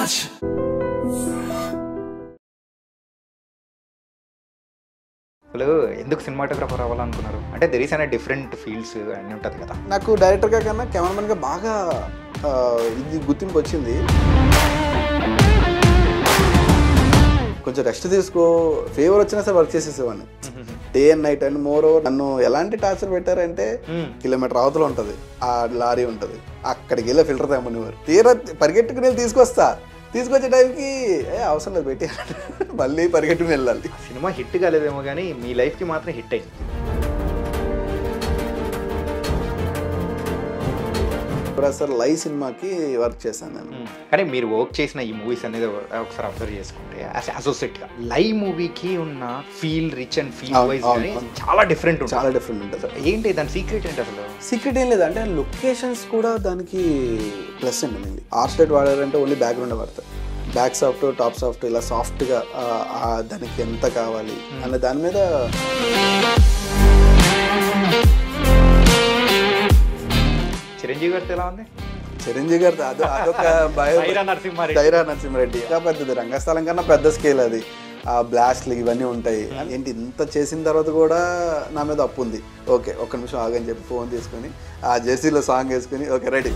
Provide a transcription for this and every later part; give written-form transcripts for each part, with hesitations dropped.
much. అసలు ఎందుకు cinematographer అవ్వాలనుకున్నారు? అంటే దెర్ ఈస్ అనే డిఫరెంట్ ఫీల్డ్స్ అన్నీ ఉంటుంది కదా. నాకు డైరెక్టర్గా కన్నా కెమెరామెన్గా బాగా ఇది గుర్తింపు వచ్చింది. కొంచెం రెస్ట్ తీసుకో, ఫేవర్ వచ్చినా సరే వర్క్ చేసేసేవాడిని day and night. And moreover నన్ను ఎలాంటి టార్చర్ పెట్టారంటే, కిలోమీటర్ అవతల ఉంటుంది ఆ లారీ ఉంటుంది, అక్కడికి వెళ్ళి ఫిల్టర్ తెమ్మనివారు. తీరా పరిగెట్టుకుని వెళ్ళి తీసుకొచ్చే టైంకి అవసరం లేదు పెట్టి మళ్ళీ పరిగెట్టుకుని వెళ్ళాలి. సినిమా హిట్ కాలేదేమో కానీ మీ లైఫ్కి మాత్రం హిట్ అయింది. సార్ లై సినిమాకి వర్క్ చేశాను నేను. కానీ మీరు వర్క్ చేసిన ఈ మూవీస్ అనేది ఒకసారి అబ్జర్వ్ చేసుకుంటే అసోసియేట్గా లై మూవీకి ఉన్న feel rich and feel wise చాలా డిఫరెంట్ ఉంటుంది. ఏంటి దాని సీక్రెట్ ఏంటి? అసలు సీక్రెట్ ఏం లేదు, అంటే లొకేషన్స్ కూడా దానికి ప్లస్ అండి. మళ్ళీ ఆర్స్టెడ్ వాడారంటే ఓన్లీ బ్యాక్గ్రౌండ్ వాడతారు. బ్యాక్ సాఫ్ట్ టాప్ సాఫ్ట్ ఇలా సాఫ్ట్గా దానికి ఎంత కావాలి అనే దాని మీద. చిరంజీవి గారితో ఎలా ఉంది? చిరంజీవి గారితో అదొక ధైర్య నరసింహారెడ్డి ఇంకా పెద్దది, రంగస్థలం కన్నా పెద్ద స్కేల్ అది. ఆ బ్లాస్ట్లు ఇవన్నీ ఉంటాయి. ఏంటి ఇంత చేసిన తర్వాత కూడా నా మీద అప్పు ఉంది. ఓకే ఒక్క నిమిషం ఆగని చెప్పి ఫోన్ తీసుకొని ఆ జెర్సీలో సాంగ్ వేసుకుని ఓకే రెడీ.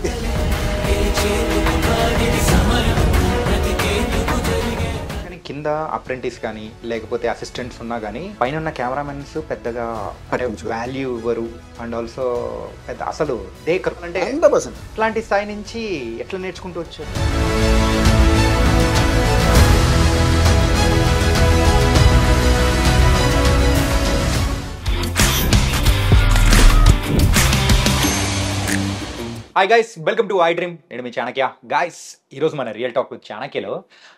కింద అప్రెంటిస్ కానీ లేకపోతే అసిస్టెంట్స్ ఉన్నా కానీ పైన ఉన్న కెమెరామెన్స్ పెద్దగా వాల్యూ ఇవ్వరు. అండ్ ఆల్సో పెద్ద అసలు దేకరు. అంటే 100% ఇట్లాంటి స్థాయి నుంచి ఎట్లా నేర్చుకుంటూ వచ్చారు? Hi guys, welcome to I dream. నేను మీ చాణక్య. గైస్, ఈరోజు మన రియల్ టాక్ విత్ చాణక్యలో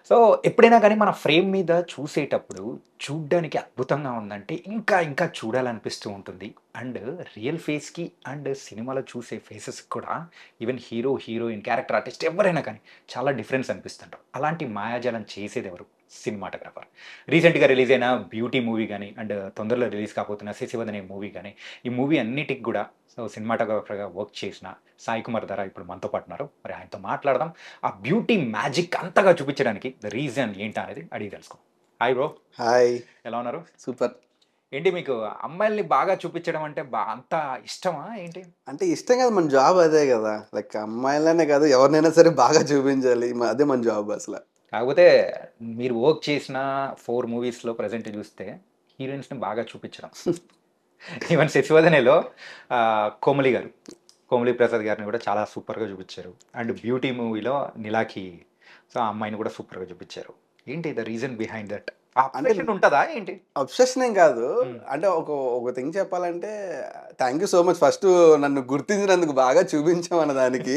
సో ఎప్పుడైనా కానీ మన ఫ్రేమ్ మీద చూసేటప్పుడు చూడ్డానికి అద్భుతంగా ఉందంటే ఇంకా ఇంకా చూడాలనిపిస్తూ ఉంటుంది. అండ్ రియల్ ఫేస్కి అండ్ సినిమాలో చూసే ఫేసెస్కి కూడా even hero heroine character artist ఎవరైనా కానీ చాలా డిఫరెన్స్ అనిపిస్తుంటారు. అలాంటి మాయాజాలం చేసేది ఎవరు? సినిమాటోగ్రాఫర్. రీసెంట్గా రిలీజ్ అయిన బ్యూటీ మూవీ కానీ అండ్ తొందరలో రిలీజ్ కాబోతున్న శశివద్ అనే మూవీ కానీ ఈ మూవీ అన్నిటికి కూడా సో సినిమాటోగ్రాఫర్గా వర్క్ చేసిన సాయి కుమార్ ధర ఇప్పుడు మనతో పాటు ఉన్నారు. మరి ఆయనతో మాట్లాడదాం. ఆ బ్యూటీ మ్యాజిక్ అంతగా చూపించడానికి ద రీజన్ ఏంటి అనేది అడిగి తెలుసుకో. Hi bro. హాయ్, ఎలా ఉన్నారు? సూపర్. ఏంటి మీకు అమ్మాయిల్ని బాగా చూపించడం అంటే అంత ఇష్టమా ఏంటి? అంటే ఇష్టం కదా, మన జాబ్ అదే కదా. లైక్ అమ్మాయిలనే కాదు ఎవరినైనా సరే బాగా చూపించాలి, అదే మన జాబ్ అసలు. కాకపోతే మీరు వర్క్ చేసిన 4 మూవీస్లో ప్రజెంట్ చూస్తే హీరోయిన్స్ని బాగా చూపించడం ఈవెన్ శశివదనేలో కోమలి ప్రసాద్ గారిని కూడా చాలా సూపర్గా చూపించారు. అండ్ బ్యూటీ మూవీలో నిలాకి సో ఆ అమ్మాయిని కూడా సూపర్గా చూపించారు. ఏంటి ద రీజన్ బిహైండ్ దట్? అంటే ఉంటుందా ఏంటి? అబ్సెషన్ ఏం కాదు. అంటే ఒక థింగ్ చెప్పాలంటే thank you so much first నన్ను గుర్తించినందుకు, బాగా చూపించామన్న దానికి.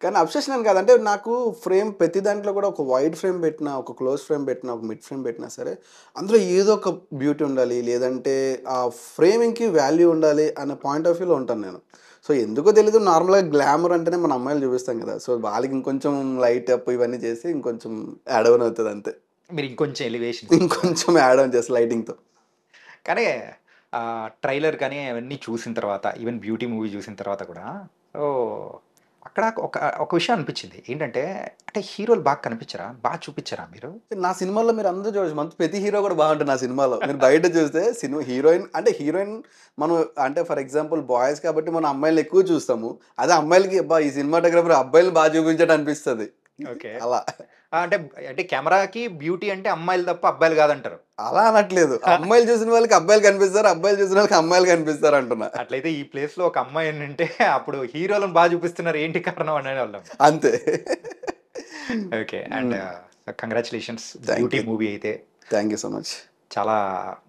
కానీ అబ్సెషన్ అని కాదు, అంటే నాకు ఫ్రేమ్ ప్రతి దాంట్లో కూడా ఒక వైడ్ ఫ్రేమ్ పెట్టినా, ఒక క్లోజ్ ఫ్రేమ్ పెట్టినా, ఒక మిడ్ ఫ్రేమ్ పెట్టినా సరే అందులో ఏదో ఒక బ్యూటీ ఉండాలి, లేదంటే ఆ ఫ్రేమింగ్కి వాల్యూ ఉండాలి అనే పాయింట్ ఆఫ్ వ్యూలో ఉంటాను నేను. సో ఎందుకో తెలీదు, నార్మల్గా గ్లామర్ అంటేనే మన అమ్మాయిలు చూపిస్తాం కదా. సో వాళ్ళకి ఇంకొంచెం లైట్ అప్ ఇవన్నీ చేసి ఇంకొంచెం యాడ్ ఆన్ అవుతుంది అంతే. మీరు ఇంకొంచెం యాడ్ ఆన్ చేసి లైటింగ్తో. కానీ ట్రైలర్ కానీ అవన్నీ చూసిన తర్వాత ఈవెన్ బ్యూటీ మూవీ చూసిన తర్వాత కూడా సో అక్కడ ఒక విషయం అనిపించింది ఏంటంటే, అంటే హీరోలు బాగా కనిపించరా, బాగా చూపించరా మీరు? నా సినిమాలో మీరు అందరూ చూడచ్చు, మన ప్రతి హీరో కూడా బాగుంటుంది నా సినిమాలో. మీరు బయట చూస్తే సినిమా హీరోయిన్ మనం అంటే ఫర్ ఎగ్జాంపుల్ బాయ్స్ కాబట్టి మనం అమ్మాయిలు ఎక్కువ చూస్తాము. అదే అమ్మాయిలకి ఈ సినిమాటోగ్రాఫర్ అబ్బాయిలు బాగా చూపించడం అనిపిస్తుంది. ఓకే, అలా అంటే కెమెరాకి బ్యూటీ అంటే అమ్మాయిలు తప్ప అబ్బాయిలు కాదంటారు. అలా అనట్లేదు, అమ్మాయిలు చూసిన వాళ్ళకి అబ్బాయిలు కనిపిస్తారు, అబ్బాయిలు చూసిన వాళ్ళకి అమ్మాయిలు కనిపిస్తారు అంటున్నా. అట్లయితే ఈ ప్లేస్ లో ఒక అమ్మాయి అంటే అప్పుడు హీరోలను బాగా చూపిస్తున్నారు, ఏంటి కారణం అనే వాళ్ళం. అంతే. Okay, and congratulations. Beauty movie అయితే థ్యాంక్ యూ సో మచ్. చాలా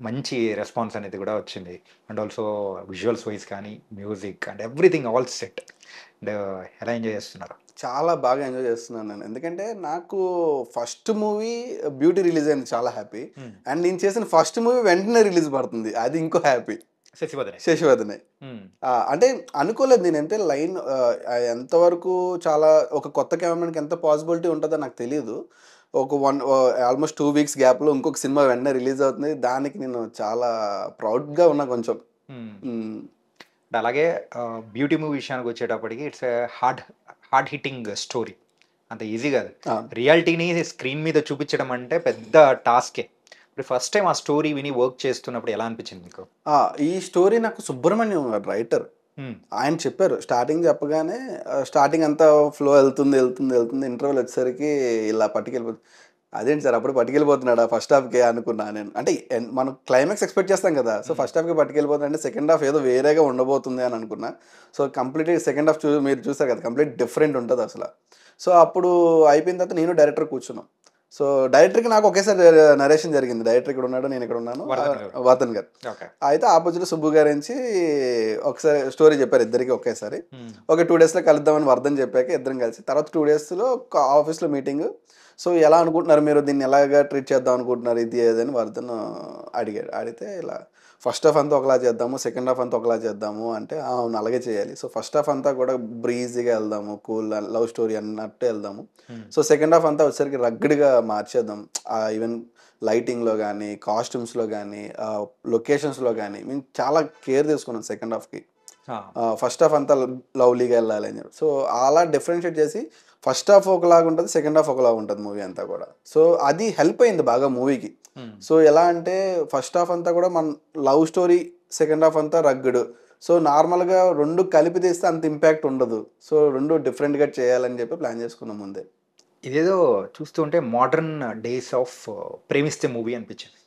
మంచి రెస్పాన్స్ అనేది కూడా వచ్చింది. అండ్ ఆల్సో విజువల్స్ వైజ్ కానీ music and everything all set. And ఎలా ఎంజాయ్ చేస్తున్నారు? చాలా బాగా ఎంజాయ్ చేస్తున్నాను నేను, ఎందుకంటే నాకు ఫస్ట్ మూవీ బ్యూటీ రిలీజ్ అయింది, చాలా హ్యాపీ. అండ్ నేను చేసిన ఫస్ట్ మూవీ వెంటనే రిలీజ్ పడుతుంది, అది ఇంకో హ్యాపీ. శశివదనే. అంటే అనుకోలేదు నేను, అంటే లైన్ ఎంతవరకు చాలా ఒక కొత్త కెమెరామెన్కి ఎంత పాసిబిలిటీ ఉంటుందో నాకు తెలియదు. ఆల్మోస్ట్ 2 వీక్స్ గ్యాప్లో ఇంకొక సినిమా వెంటనే రిలీజ్ అవుతుంది, దానికి నేను చాలా ప్రౌడ్గా ఉన్నా కొంచెం. అలాగే బ్యూటీ మూవీ విషయానికి వచ్చేటప్పటికి ఇట్స్ హార్డ్ హిట్టింగ్ స్టోరీ. అంత ఈజీ కాదు. ఆ, రియాలిటీని స్క్రీన్ మీద చూపించడం అంటే పెద్ద టాస్కే. ఇప్పుడు ఫస్ట్ టైం ఆ స్టోరీ విని వర్క్ చేస్తున్నప్పుడు ఎలా అనిపించింది మీకు? ఆ, ఈ స్టోరీ నాకు సుబ్రహ్మణ్యం గారు రైటర్ హ్మ్. ఆయన చెప్పారు స్టార్టింగ్ చెప్పగానే. స్టార్టింగ్ అంతా ఫ్లో వెళ్తుంది వెళ్తుంది వెళ్తుంది, ఇంటర్వెల్ వచ్చేసరికి ఇలా పట్టుకెళ్ళిపోతుంది. అదేంటి సార్ అప్పుడు పట్టుకెళ్ళిపోతున్నాడా ఫస్ట్ హాఫ్కి అనుకున్నా నేను. అంటే మనం క్లైమాక్స్ ఎక్స్పెక్ట్ చేస్తాం కదా, సో ఫస్ట్ హాఫ్కి పట్టుకెళ్ళిపోతుంది అంటే సెకండ్ హాఫ్ ఏదో వేరేగా ఉండబోతుంది అని అనుకున్నా. సో కంప్లీట్లీ సెకండ్ హాఫ్ మీరు చూసారు కదా, కంప్లీట్ డిఫరెంట్ ఉంటుంది అసలు. సో అప్పుడు అయిపోయిన తర్వాత నేను డైరెక్టర్ కూర్చున్నాం. సో డైరెక్టర్కి నాకు ఒకేసారి నరేషన్ జరిగింది. డైరెక్టర్ ఇక్కడ ఉన్నాడు, నేను ఇక్కడ ఉన్నాను, వర్ధన్ గారు. వర్ధన్ గారు. ఓకే. అయితే ఆపోజిట్ సుబ్బు గారి నుంచి ఒకసారి స్టోరీ చెప్పారు ఇద్దరికి ఒకేసారి. ఒక 2 డేస్లో కలుద్దామని వర్ధన్ చెప్పాక ఇద్దరం కలిసి తర్వాత 2 డేస్లో ఆఫీస్లో మీటింగ్. సో ఎలా అనుకుంటున్నారు మీరు, దీన్ని ఎలాగా ట్రీట్ చేద్దాం అనుకుంటున్నారు, ఇది ఏదని వర్ధన్ అడిగాడు. అడిగితే ఇలా ఫస్ట్ హాఫ్ అంతా ఒకలా చేద్దాము, సెకండ్ హాఫ్ అంతా ఒకలా చేద్దాము అంటే అవును అలాగే చేయాలి. సో ఫస్ట్ హాఫ్ అంతా కూడా బ్రీజీగా వెళ్దాము, కూల్ లవ్ స్టోరీ అన్నట్టు వెళ్దాము. సో సెకండ్ హాఫ్ అంతా వచ్చేసరికి రగ్గడ్గా మార్చేద్దాం. ఈవెన్ లైటింగ్లో కానీ, కాస్ట్యూమ్స్లో కానీ, లొకేషన్స్లో కానీ మేము చాలా కేర్ తీసుకున్నాం సెకండ్ హాఫ్కి. ఫస్ట్ హాఫ్ అంతా లవ్లీగా వెళ్ళాలి అని చెప్పి. సో అలా డిఫరెన్షియేట్ చేసి ఫస్ట్ హాఫ్ ఒకలాగా ఉంటుంది, సెకండ్ హాఫ్ ఒకలాగా ఉంటుంది మూవీ అంతా కూడా. సో అది హెల్ప్ అయింది బాగా మూవీకి. సో ఎలా అంటే ఫస్ట్ హాఫ్ అంతా కూడా మన లవ్ స్టోరీ, సెకండ్ హాఫ్ అంతా రగ్గుడు. సో నార్మల్గా రెండు కలిపి తీస్తే అంత ఇంపాక్ట్ ఉండదు. సో రెండు డిఫరెంట్గా చేయాలని చెప్పి ప్లాన్ చేసుకున్నాం ముందే. ఇదేదో చూస్తుంటే modern days of Premisthe movie అనిపించింది.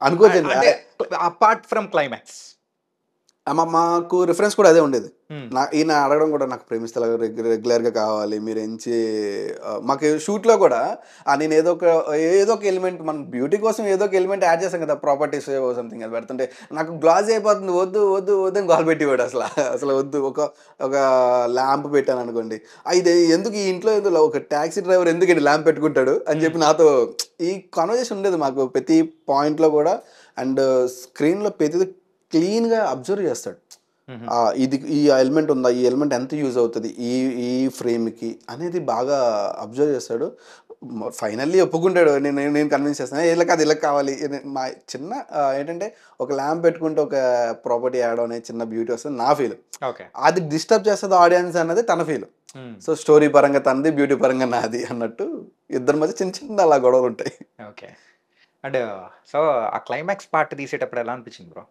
అనుకోవచ్చండి. అంటే అపార్ట్ ఫ్రమ్ క్లైమాక్స్ మాకు రిఫరెన్స్ కూడా అదే ఉండేది. ఈయన అడగడం కూడా నాకు ప్రేమిస్తే రెగ్యులర్గా కావాలి మీరు ఎంచి. మాకు షూట్లో కూడా నేను ఏదో ఒక ఎలిమెంట్, మన బ్యూటీ కోసం ఏదో ఒక ఎలిమెంట్ యాడ్ చేస్తాం కదా, ప్రాపర్టీస్ సంథింగ్ అది పెడుతుంటే నాకు గ్లాజ్ అయిపోతుంది, వద్దు వద్దు వద్దు అని గోల్ పెట్టివాడు. అసలు వద్దు. ఒక ల్యాంప్ పెట్టాను అనుకోండి, ఇది ఎందుకు ఈ ఇంట్లో ఏదో ఒక ట్యాక్సీ డ్రైవర్ ఎందుకండి ల్యాంప్ పెట్టుకుంటాడు అని చెప్పి నాతో ఈ కాన్వర్జేషన్ ఉండేది మాకు ప్రతి పాయింట్లో కూడా. అండ్ స్క్రీన్లో ప్రతిది క్లీన్గా అబ్జర్వ్ చేస్తాడు. ఇది ఈ ఎలిమెంట్ ఉందా, ఈ ఎలిమెంట్ ఎంత యూజ్ అవుతుంది ఈ ఫ్రేమ్కి అనేది బాగా అబ్జర్వ్ చేస్తాడు. ఫైనల్లీ ఒప్పుకుంటాడు. నేను కన్విన్స్ చేస్తాను ఇలా కాదు ఇలా కావాలి. మా చిన్న ఏంటంటే ఒక ల్యాంప్ పెట్టుకుంటే ఒక ప్రాపర్టీ యాడ్ అనే చిన్న బ్యూటీ వస్తుంది నా ఫీల్. అది డిస్టర్బ్ చేస్తుంది ఆడియన్స్ అన్నది తన ఫీల్. సో స్టోరీ పరంగా తనది, బ్యూటీ పరంగా నాది అన్నట్టు ఇద్దరి మధ్య చిన్న చిన్న అలా గొడవలు ఉంటాయి. ఓకే. అండ్ సో ఆ క్లైమాక్స్ పార్ట్ తీసేటప్పుడు ఎలా అనిపించింది బ్రో?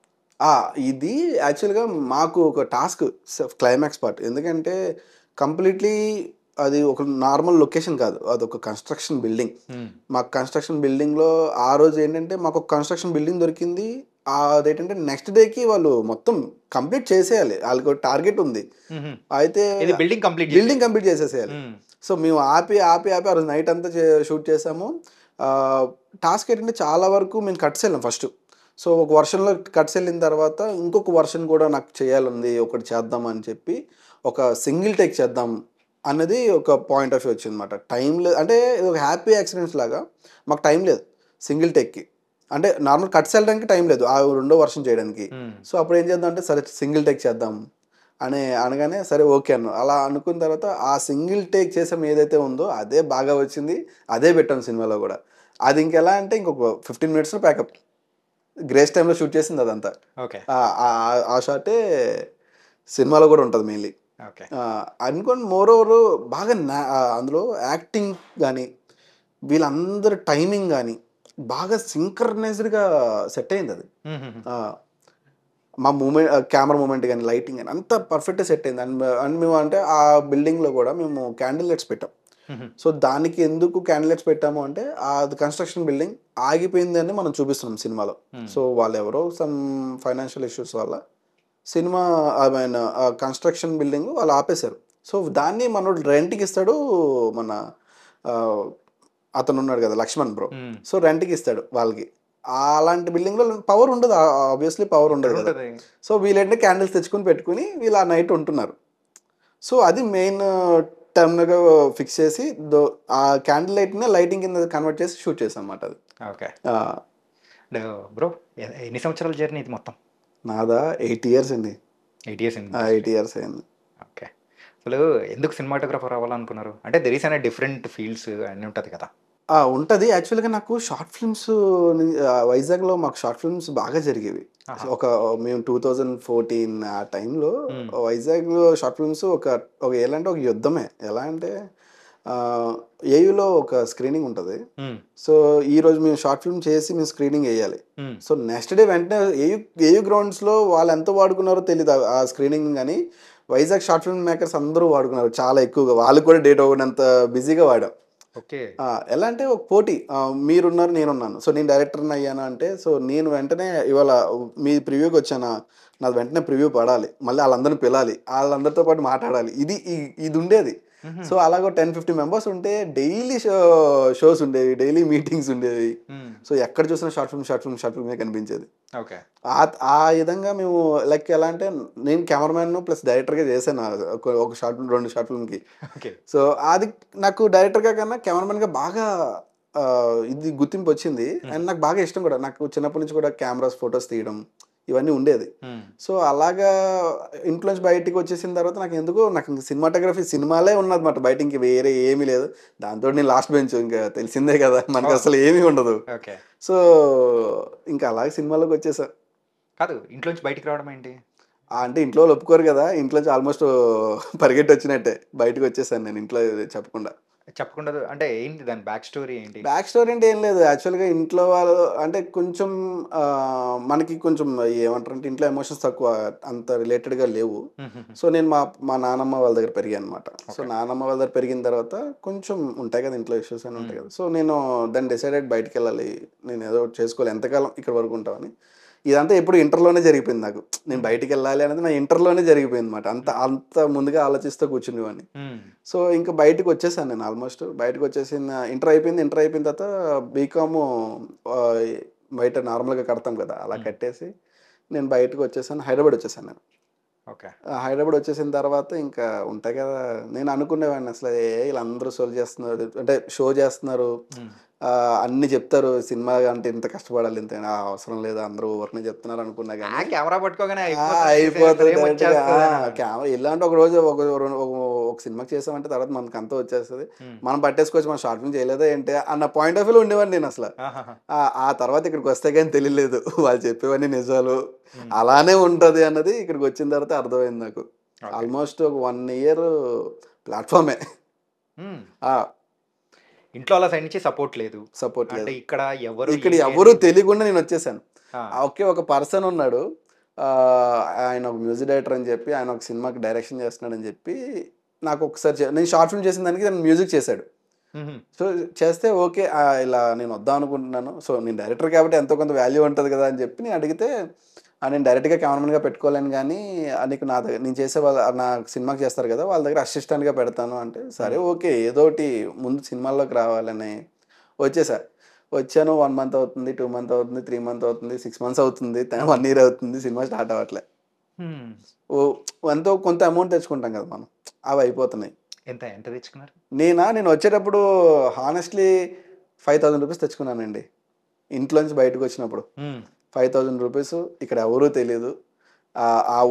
ఇది యాక్చువల్గా మాకు ఒక టాస్క్ క్లైమాక్స్ పార్ట్. ఎందుకంటే కంప్లీట్లీ అది ఒక నార్మల్ లొకేషన్ కాదు, అది ఒక కన్స్ట్రక్షన్ బిల్డింగ్. మాకు కన్స్ట్రక్షన్ బిల్డింగ్లో ఆ రోజు ఏంటంటే మాకు ఒక కన్స్ట్రక్షన్ బిల్డింగ్ దొరికింది. అదేంటంటే నెక్స్ట్ డేకి వాళ్ళు మొత్తం కంప్లీట్ చేసేయాలి, వాళ్ళకి ఒక టార్గెట్ ఉంది. అయితే బిల్డింగ్ కంప్లీట్ చేసేసేయాలి. సో మేము ఆపి ఆ రోజు నైట్ అంతా షూట్ చేసాము. టాస్క్ ఏంటంటే చాలా వరకు మేము కట్స్ వెళ్ళాం ఫస్ట్. సో ఒక వర్షన్లో కట్స్ వెళ్ళిన తర్వాత ఇంకొక వర్షన్ కూడా నాకు చేయాలంది, ఒకటి చేద్దాం అని చెప్పి ఒక సింగిల్ టేక్ చేద్దాం అన్నది ఒక పాయింట్ ఆఫ్ వ్యూ వచ్చింది అనమాట. టైం లేదు అంటే ఇది ఒక హ్యాపీ యాక్సిడెంట్స్ లాగా మాకు టైం లేదు సింగిల్ టేక్కి. అంటే నార్మల్ కట్స్ వెళ్ళడానికి టైం లేదు ఆ రెండో వర్షన్ చేయడానికి. సో అప్పుడు ఏం చేద్దాం అంటే సరే సింగిల్ టేక్ చేద్దాం అనగానే సరే ఓకే అన్న. అలా అనుకున్న తర్వాత ఆ సింగిల్ టేక్ చేసాం ఏదైతే ఉందో అదే బాగా వచ్చింది, అదే పెట్టాం సినిమాలో కూడా. అది ఇంకెలా అంటే ఇంకొక 15 minutesలో ప్యాకప్. గ్రేస్ టైంలో షూట్ చేసింది అదంతా. ఆ షాటే సినిమాలో కూడా ఉంటుంది మెయిన్లీ. అనుకోండి మోర్ ఓవర్ బాగా అందులో యాక్టింగ్ కానీ వీళ్ళందరూ టైమింగ్ కానీ బాగా సింక్రనైజ్డ్గా సెట్ అయింది. అది మా మూమెంట్, కెమెరా మూమెంట్ కానీ లైటింగ్ కానీ అంతా పర్ఫెక్ట్గా సెట్ అయింది. అండ్ మేము అంటే ఆ బిల్డింగ్లో కూడా మేము క్యాండిల్ లైట్స్ పెట్టాం. సో దానికి ఎందుకు క్యాండిల్ లైట్స్ పెట్టాము అంటే అది కన్స్ట్రక్షన్ బిల్డింగ్ ఆగిపోయింది అని మనం చూపిస్తున్నాం సినిమాలో. సో వాళ్ళు ఎవరో సమ్ ఫైనాన్షియల్ ఇష్యూస్ వల్ల సినిమా కన్స్ట్రక్షన్ బిల్డింగ్ వాళ్ళు ఆపేశారు. సో దాన్ని మనోడు రెంట్కి ఇస్తాడు. మన అతను ఉన్నాడు కదా లక్ష్మణ్ బ్రో, సో రెంట్కి ఇస్తాడు వాళ్ళకి. అలాంటి బిల్డింగ్లో పవర్ ఉండదు, ఆబ్వియస్లీ పవర్ ఉండదు కదా. సో వీళ్ళంటే క్యాండిల్స్ తెచ్చుకొని పెట్టుకుని వీళ్ళు ఆ నైట్ ఉంటున్నారు. సో అది మెయిన్ టర్మ్గా ఫిక్స్ చేసి ఆ క్యాండిల్ లైట్ని లైటింగ్ కింద కన్వర్ట్ చేసి షూట్ చేసాం అన్నమాట. అది ఓకే బ్రో. ఎన్ని సంవత్సరాల జర్నీ ఇది మొత్తం? నాదా 8 years అండి. 8 years అయింది. ఓకే. అసలు ఎందుకు సినిమాటోగ్రఫర్ అవ్వాలనుకున్నారు? అంటే దెర్ ఈస్ అనే డిఫరెంట్ ఫీల్డ్స్ అన్నీ ఉంటుంది కదా. ఉంటుంది. యాక్చువల్గా నాకు షార్ట్ ఫిల్మ్స్ వైజాగ్లో మాకు షార్ట్ ఫిల్మ్స్ బాగా జరిగేవి. మేము 2014 ఆ టైంలో వైజాగ్లో షార్ట్ ఫిల్మ్స్ ఒక ఎలాంటి ఒక యుద్ధమే. ఎలా అంటే ఏయులో ఒక స్క్రీనింగ్ ఉంటుంది. సో ఈ రోజు మేము షార్ట్ ఫిల్మ్ చేసి మేము స్క్రీనింగ్ వేయాలి. సో నెక్స్ట్ డే వెంటనే ఏయు గ్రౌండ్స్లో వాళ్ళు ఎంత వాడుకున్నారో తెలియదు ఆ స్క్రీనింగ్. కానీ వైజాగ్ షార్ట్ ఫిల్మ్ మేకర్స్ అందరూ వాడుకున్నారు చాలా ఎక్కువగా. వాళ్ళు కూడా డేట్ ఒకనంత బిజీగా వాడాం. ఓకే. ఎలా అంటే ఒక పోటీ, మీరున్నారు నేనున్నాను. సో నేను డైరెక్టర్ని అయ్యాను అంటే, సో నేను వెంటనే ఇవాళ మీ ప్రివ్యూకి వచ్చానా, నాది వెంటనే ప్రివ్యూ పడాలి, మళ్ళీ వాళ్ళందరిని పిలాలి, వాళ్ళందరితో పాటు మాట్లాడాలి, ఇది ఉండేది. సో అలాగో 10-15 మెంబర్స్ ఉంటే డైలీ షోస్ ఉండేవి, డైలీ మీటింగ్స్ ఉండేవి. సో ఎక్కడ చూసినా షార్ట్ ఫిల్మే కనిపించేది. ఓకే. ఆ విధంగా మేము లైక్ ఎలా అంటే, నేను కెమెరామెన్ ప్లస్ డైరెక్టర్గా చేశాను ఒక షార్ట్ ఫిల్మ్ 2 షార్ట్ ఫిల్మ్కి. సో అది నాకు డైరెక్టర్గా కన్నా కెమెరామెన్గా బాగా ఇది గుర్తింపు వచ్చింది. అండ్ నాకు బాగా ఇష్టం కూడా. నాకు చిన్నప్పటి నుంచి కూడా కెమెరాస్ ఫొటోస్ తీయడం ఇవన్నీ ఉండేది. సో అలాగా ఇంట్లో నుంచి బయటికి వచ్చేసిన తర్వాత నాకు సినిమాటోగ్రఫీ సినిమాలే ఉన్నదన్నమాట, బయట ఇంక వేరే ఏమీ లేదు. దాంతో నేను లాస్ట్ బెంచ్, ఇంకా తెలిసిందే కదా మనకి అసలు ఏమీ ఉండదు. సో ఇంకా అలాగే సినిమాలోకి వచ్చేసా. కాదు, ఇంట్లో నుంచి బయటికి రావడం ఏంటి అంటే ఇంట్లో వాళ్ళు ఒప్పుకోరు కదా, ఇంట్లో నుంచి ఆల్మోస్ట్ పరిగెట్టి వచ్చినట్టే బయటకు వచ్చేసాను నేను ఇంట్లో చెప్పకుండా. అంటే ఏంటి దాని బ్యాక్ స్టోరీ ఏంటి? బ్యాక్ స్టోరీ అంటే ఏం లేదు. యాక్చువల్గా ఇంట్లో వాళ్ళు అంటే కొంచెం మనకి కొంచెం ఏమంటారంటే ఇంట్లో ఎమోషన్స్ తక్కువ, అంత రిలేటెడ్గా లేవు. సో నేను మా నానమ్మ వాళ్ళ దగ్గర పెరిగాను అనమాట. సో నానమ్మ వాళ్ళ దగ్గర పెరిగిన తర్వాత కొంచెం ఉంటాయి కదా ఇంట్లో ఇష్యూస్ అని ఉంటాయి కదా. సో నేను దాన్ని డిసైడెడ్ బయటికి వెళ్ళాలి, నేను ఏదో చేసుకోవాలి, ఎంతకాలం ఇక్కడ వరకు ఉంటామని. ఇదంతా ఎప్పుడు ఇంటర్లోనే జరిగిపోయింది నాకు. నేను బయటికి వెళ్ళాలి అనేది నా ఇంటర్లోనే జరిగిపోయింది అనమాట. అంత ముందుగా ఆలోచిస్తూ కూర్చునేవాడిని. సో ఇంకా బయటకు వచ్చేసాను నేను. ఆల్మోస్ట్ బయటకు వచ్చేసిన ఇంటర్ అయిపోయిన తర్వాత బీకామ్ బయట నార్మల్గా కడతాం కదా, అలా కట్టేసి నేను బయటకు వచ్చేసాను. హైదరాబాద్ వచ్చేసాను నేను. హైదరాబాద్ వచ్చేసిన తర్వాత ఇంకా ఉంటాయి కదా, నేను అనుకునేవాడిని అసలు వీళ్ళందరూ షో చేస్తున్నారు, అన్ని చెప్తారు, సినిమా అంటే ఇంత కష్టపడాలి, ఇంత అవసరం లేదు, అందరూ ఊరినే చెప్తున్నారు అనుకున్నా. కానీ కెమెరా పట్టుకోగానే అయిపోతుంది. ఇలాంటి ఒక రోజు ఒక సినిమాకి చేసామంటే తర్వాత మనకు అంతా వచ్చేస్తుంది, మనం పట్టేసుకోవచ్చు, మనం షార్ట్ ఫిల్మ్ చేయలేదా ఏంటి అన్న పాయింట్ ఆఫ్ వ్యూలో ఉండేవాడిని నేను అసలు. ఆ తర్వాత ఇక్కడికి వస్తే కానీ తెలియలేదు వాళ్ళు చెప్పేవన్నీ నిజాలు అలానే ఉంటుంది అన్నది ఇక్కడికి వచ్చిన తర్వాత అర్థమైంది నాకు. ఆల్మోస్ట్ ఒక 1 year ప్లాట్ఫామే. ఇంట్లో అలా సైడ్ నుంచి సపోర్ట్ లేదు. ఇక్కడ ఎవరు తెలియకుండా నేను వచ్చేసాను. ఓకే, ఒక పర్సన్ ఉన్నాడు, ఆయన ఒక మ్యూజిక్ డైరెక్టర్ అని చెప్పి, ఆయన ఒక సినిమాకి డైరెక్షన్ చేస్తున్నాడు అని చెప్పి నాకు ఒకసారి నేను షార్ట్ ఫిల్మ్ చేసిన దానికి నేను మ్యూజిక్ చేశాడు. సో చేస్తే ఓకే, ఇలా నేను వద్దాం అనుకుంటున్నాను. సో నేను డైరెక్టర్ కాబట్టి ఎంతో కొంత వాల్యూ ఉంటుంది కదా అని చెప్పి నేను అడిగితే, నేను డైరెక్ట్గా కెమెరామెన్గా పెట్టుకోలేను కానీ నీకు నా దగ్గర నేను చేసే నా సినిమాకి చేస్తారు కదా వాళ్ళ దగ్గర అసిస్టెంట్గా పెడతాను అంటే, సరే ఓకే ఏదోటి ముందు సినిమాల్లోకి రావాలని వచ్చాను. 1 month అవుతుంది, 2 months అవుతుంది, 3 months అవుతుంది, 6 months అవుతుంది, 1 year అవుతుంది, సినిమా స్టార్ట్ అవ్వట్లే. ఎంతో కొంత అమౌంట్ తెచ్చుకుంటాం కదా మనం, అవి అయిపోతున్నాయి. ఎంత తెచ్చుకున్నారు? నేను వచ్చేటప్పుడు హానెస్ట్లీ 5,000 రూపీస్ తెచ్చుకున్నానండి. ఇంట్లో నుంచి బయటకు వచ్చినప్పుడు 5,000 రూపీస్. ఇక్కడ ఎవరూ తెలియదు,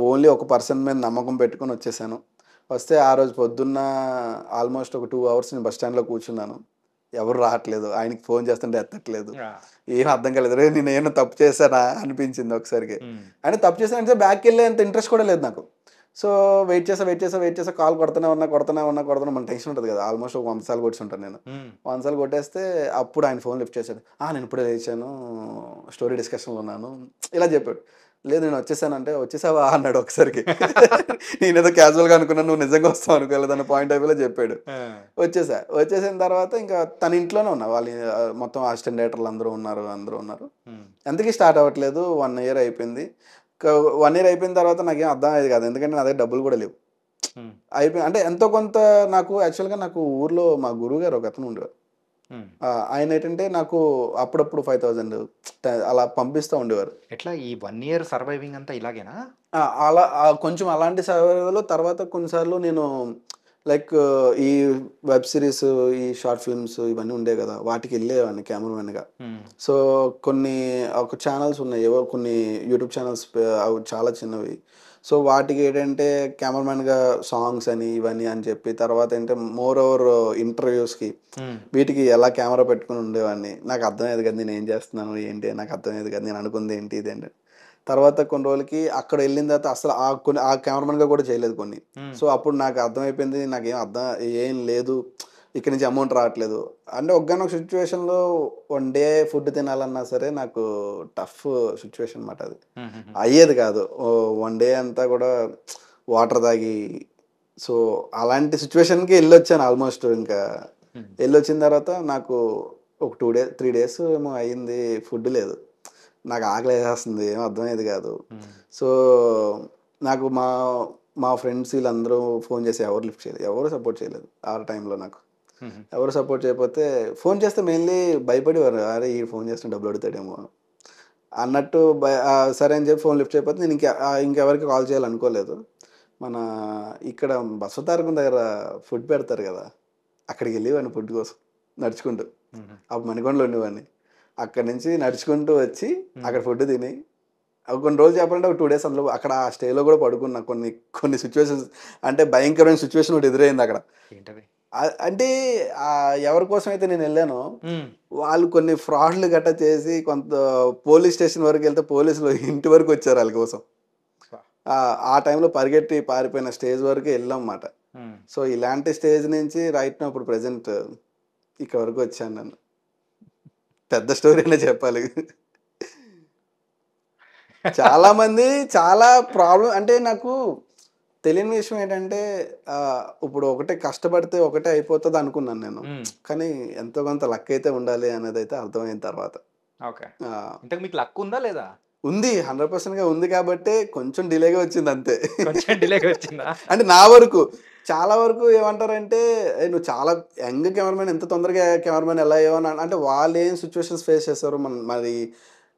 ఓన్లీ ఒక పర్సన్ మీద నమ్మకం పెట్టుకొని వచ్చేసాను. వస్తే ఆ రోజు పొద్దున్న ఆల్మోస్ట్ ఒక 2 hours నేను బస్ స్టాండ్లో కూర్చున్నాను. ఎవరు రావట్లేదు, ఆయనకి ఫోన్ చేస్తుంటే ఎత్తట్లేదు, ఏం అర్థం కాలేదు. రే నేను ఏమైనా తప్పు చేశానా అనిపించింది ఒకసారికి. ఆయన తప్పు చేశానంటే బ్యాక్కి వెళ్ళే అంత ఇంట్రెస్ట్ కూడా లేదు నాకు. సో వెయిట్ చేసా, కాల్ కొడుతూనే ఉన్నా మన టెన్షన్ ఉంటుంది కదా. ఆల్మోస్ట్ ఒక 100 సార్లు కొట్టుకుంటాను నేను. 100 సార్లు కొట్టేస్తే అప్పుడు ఆయన ఫోన్ లిఫ్ట్ చేశాడు. నేను ఇప్పుడే లేచాను, స్టోరీ డిస్కషన్లో ఉన్నాను ఇలా చెప్పాడు. లేదు నేను వచ్చేసానంటే, వచ్చేసావా అన్నాడు ఒకసారికి. నేనేదో క్యాజువల్గా అనుకున్నాను, నువ్వు నిజంగా వస్తావు అనుకోలేదు అన్న పాయింట్ ఆఫ్ వ్యూలో చెప్పాడు. వచ్చేసిన తర్వాత ఇంకా తన ఇంట్లోనే ఉన్నా, వాళ్ళ మొత్తం అసిస్టెంట్ డైరెక్టర్లు అందరూ ఉన్నారు. ఎంతకీ స్టార్ట్ అవ్వట్లేదు. 1 year అయిపోయింది. 1 year అయిపోయిన తర్వాత నాకేం అర్థం అయ్యేది కాదు, ఎందుకంటే నా దగ్గర డబ్బులు కూడా లేవు. అంటే ఎంతో కొంత నాకు యాక్చువల్గా నాకు ఊర్లో మా గురువు గారు ఒక అతను ఉండేవారు. ఆయన ఏంటంటే నాకు అప్పుడప్పుడు 5,000 అలా పంపిస్తూ ఉండేవారు. ఎట్లా ఈ 1 year సర్వైవింగ్ అంతా ఇలాగేనా? అలా కొంచెం అలాంటి సర్వైవల్. తర్వాత కొన్నిసార్లు నేను లైక్ ఈ వెబ్ సిరీస్, ఈ షార్ట్ ఫిల్మ్స్ ఇవన్నీ ఉండే కదా, వాటికి వెళ్ళేవాడిని కెమెరామెన్గా. సో ఒక ఛానల్స్ ఉన్నాయి, కొన్ని యూట్యూబ్ ఛానల్స్ అవి చాలా చిన్నవి. సో వాటికి ఏంటంటే కెమెరామెన్గా సాంగ్స్ అని ఇవన్నీ అని చెప్పి, తర్వాత ఏంటంటే మోర్ ఓవర్ ఇంటర్వ్యూస్కి వీటికి ఎలా కెమెరా పెట్టుకుని ఉండేవాడిని. నాకు అర్థమయ్యేది కదా నేను ఏం చేస్తున్నాను ఏంటి, నాకు అర్థమయ్యేది కదా నేను అనుకుంది ఏంటి ఇదేంటి. తర్వాత కొన్ని రోజులకి అక్కడ వెళ్ళిన తర్వాత అసలు ఆ కెమెరామెన్గా కూడా చేయలేదు కొన్ని. సో అప్పుడు నాకు అర్థమైపోయింది, నాకేం ఏం లేదు, ఇక్కడ నుంచి అమౌంట్ రావట్లేదు. అంటే ఒకానొక సిచ్యువేషన్‌లో 1 డే ఫుడ్ తినాలన్నా సరే నాకు టఫ్ సిచ్యువేషన్ అనమాట అది. అయ్యేది కాదు. 1 డే అంతా కూడా వాటర్ తాగి సో, అలాంటి సిచ్యువేషన్‌కి ఎళ్ళొచ్చాను ఆల్మోస్ట్ ఇంకా. ఎళ్ళొచ్చిన తర్వాత నాకు ఒక 3 డేస్ ఏమో అయింది ఫుడ్ లేదు. నాకు ఆకలేసేస్తుంది. ఏం అర్థమయ్యేది కాదు. సో, నాకు మా మా ఫ్రెండ్స్ వీళ్ళందరూ ఫోన్ చేసి ఎవరు లిఫ్ట్ చేయలేదు. ఎవరు సపోర్ట్ చేయలేదు ఆ టైంలో నాకు. ఎవరు సపోర్ట్ చేయకపోతే ఫోన్ చేస్తే మెయిన్లీ భయపడేవారు. అరే! ఈడు ఫోన్ చేస్తే డబ్బులు అడుగుతాడేమో అన్నట్టు సరే అని చెప్పి ఫోన్ లిఫ్ట్ చేయకపోతే నేను ఇంకెవరికి కాల్ చేయాలనుకోలేదు. మన ఇక్కడ బసవతారకం దగ్గర ఫుడ్ పెడతారు కదా! అక్కడికి వెళ్ళేవాడిని ఫుడ్ కోసం నడుచుకుంటూ. అప్పుడు మణికొండలో ఉండేవాడిని. అక్కడి నుంచి నడుచుకుంటూ వచ్చి అక్కడ ఫుడ్ తిని కొన్ని రోజులు చెప్పాలంటే ఒక 2 డేస్ అందులో అక్కడ ఆ స్టేలో కూడా పడుకున్నా. కొన్ని సిచ్యువేషన్స్ అంటే భయంకరమైన సిచ్యువేషన్ ఒకటి ఎదురైంది అక్కడ. ఏంటది? అంటే ఎవరి కోసం అయితే నేను వెళ్ళానో వాళ్ళు కొన్ని ఫ్రాడ్లు గట్టా చేసి కొంత పోలీస్ స్టేషన్ వరకు వెళ్తే పోలీసులు ఇంటి వరకు వచ్చారు వాళ్ళ కోసం. ఆ టైంలో పరిగెట్టి పారిపోయిన స్టేజ్ వరకు వెళ్ళాం అన్నమాట. సో ఇలాంటి స్టేజ్ నుంచి రైట్ నౌ ఇప్పుడు ప్రెజెంట్ ఇక్కడ వరకు వచ్చాను నేను. పెద్ద స్టోరీ అనే చెప్పాలి. చాలా మంది చాలా ప్రాబ్లం అంటే నాకు తెలియని విషయం ఏంటంటే ఇప్పుడు ఒకటే కష్టపడితే ఒకటే అయిపోతుంది అనుకున్నాను నేను. కానీ ఎంతో కొంత లక్ అయితే ఉండాలి అనేది అయితే అర్థమైన తర్వాత. ఓకే. ఇంతకు మీకు లక్ ఉందా లేదా? ఉంది. 100%గా ఉంది కాబట్టే కొంచెం డిలేగా వచ్చింది అంతే. కొంచెం డిలేగా వచ్చిందా? అంటే నా వరకు. చాలా వరకు ఏమంటారంటే నువ్వు చాలా యంగ్ కెమెరామెన్ ఎంత తొందరగా కెమెరామెన్ ఎలా అయ్యావు అని అంటే వాళ్ళు ఏం సిచ్యువేషన్స్ ఫేస్ చేస్తారు మరి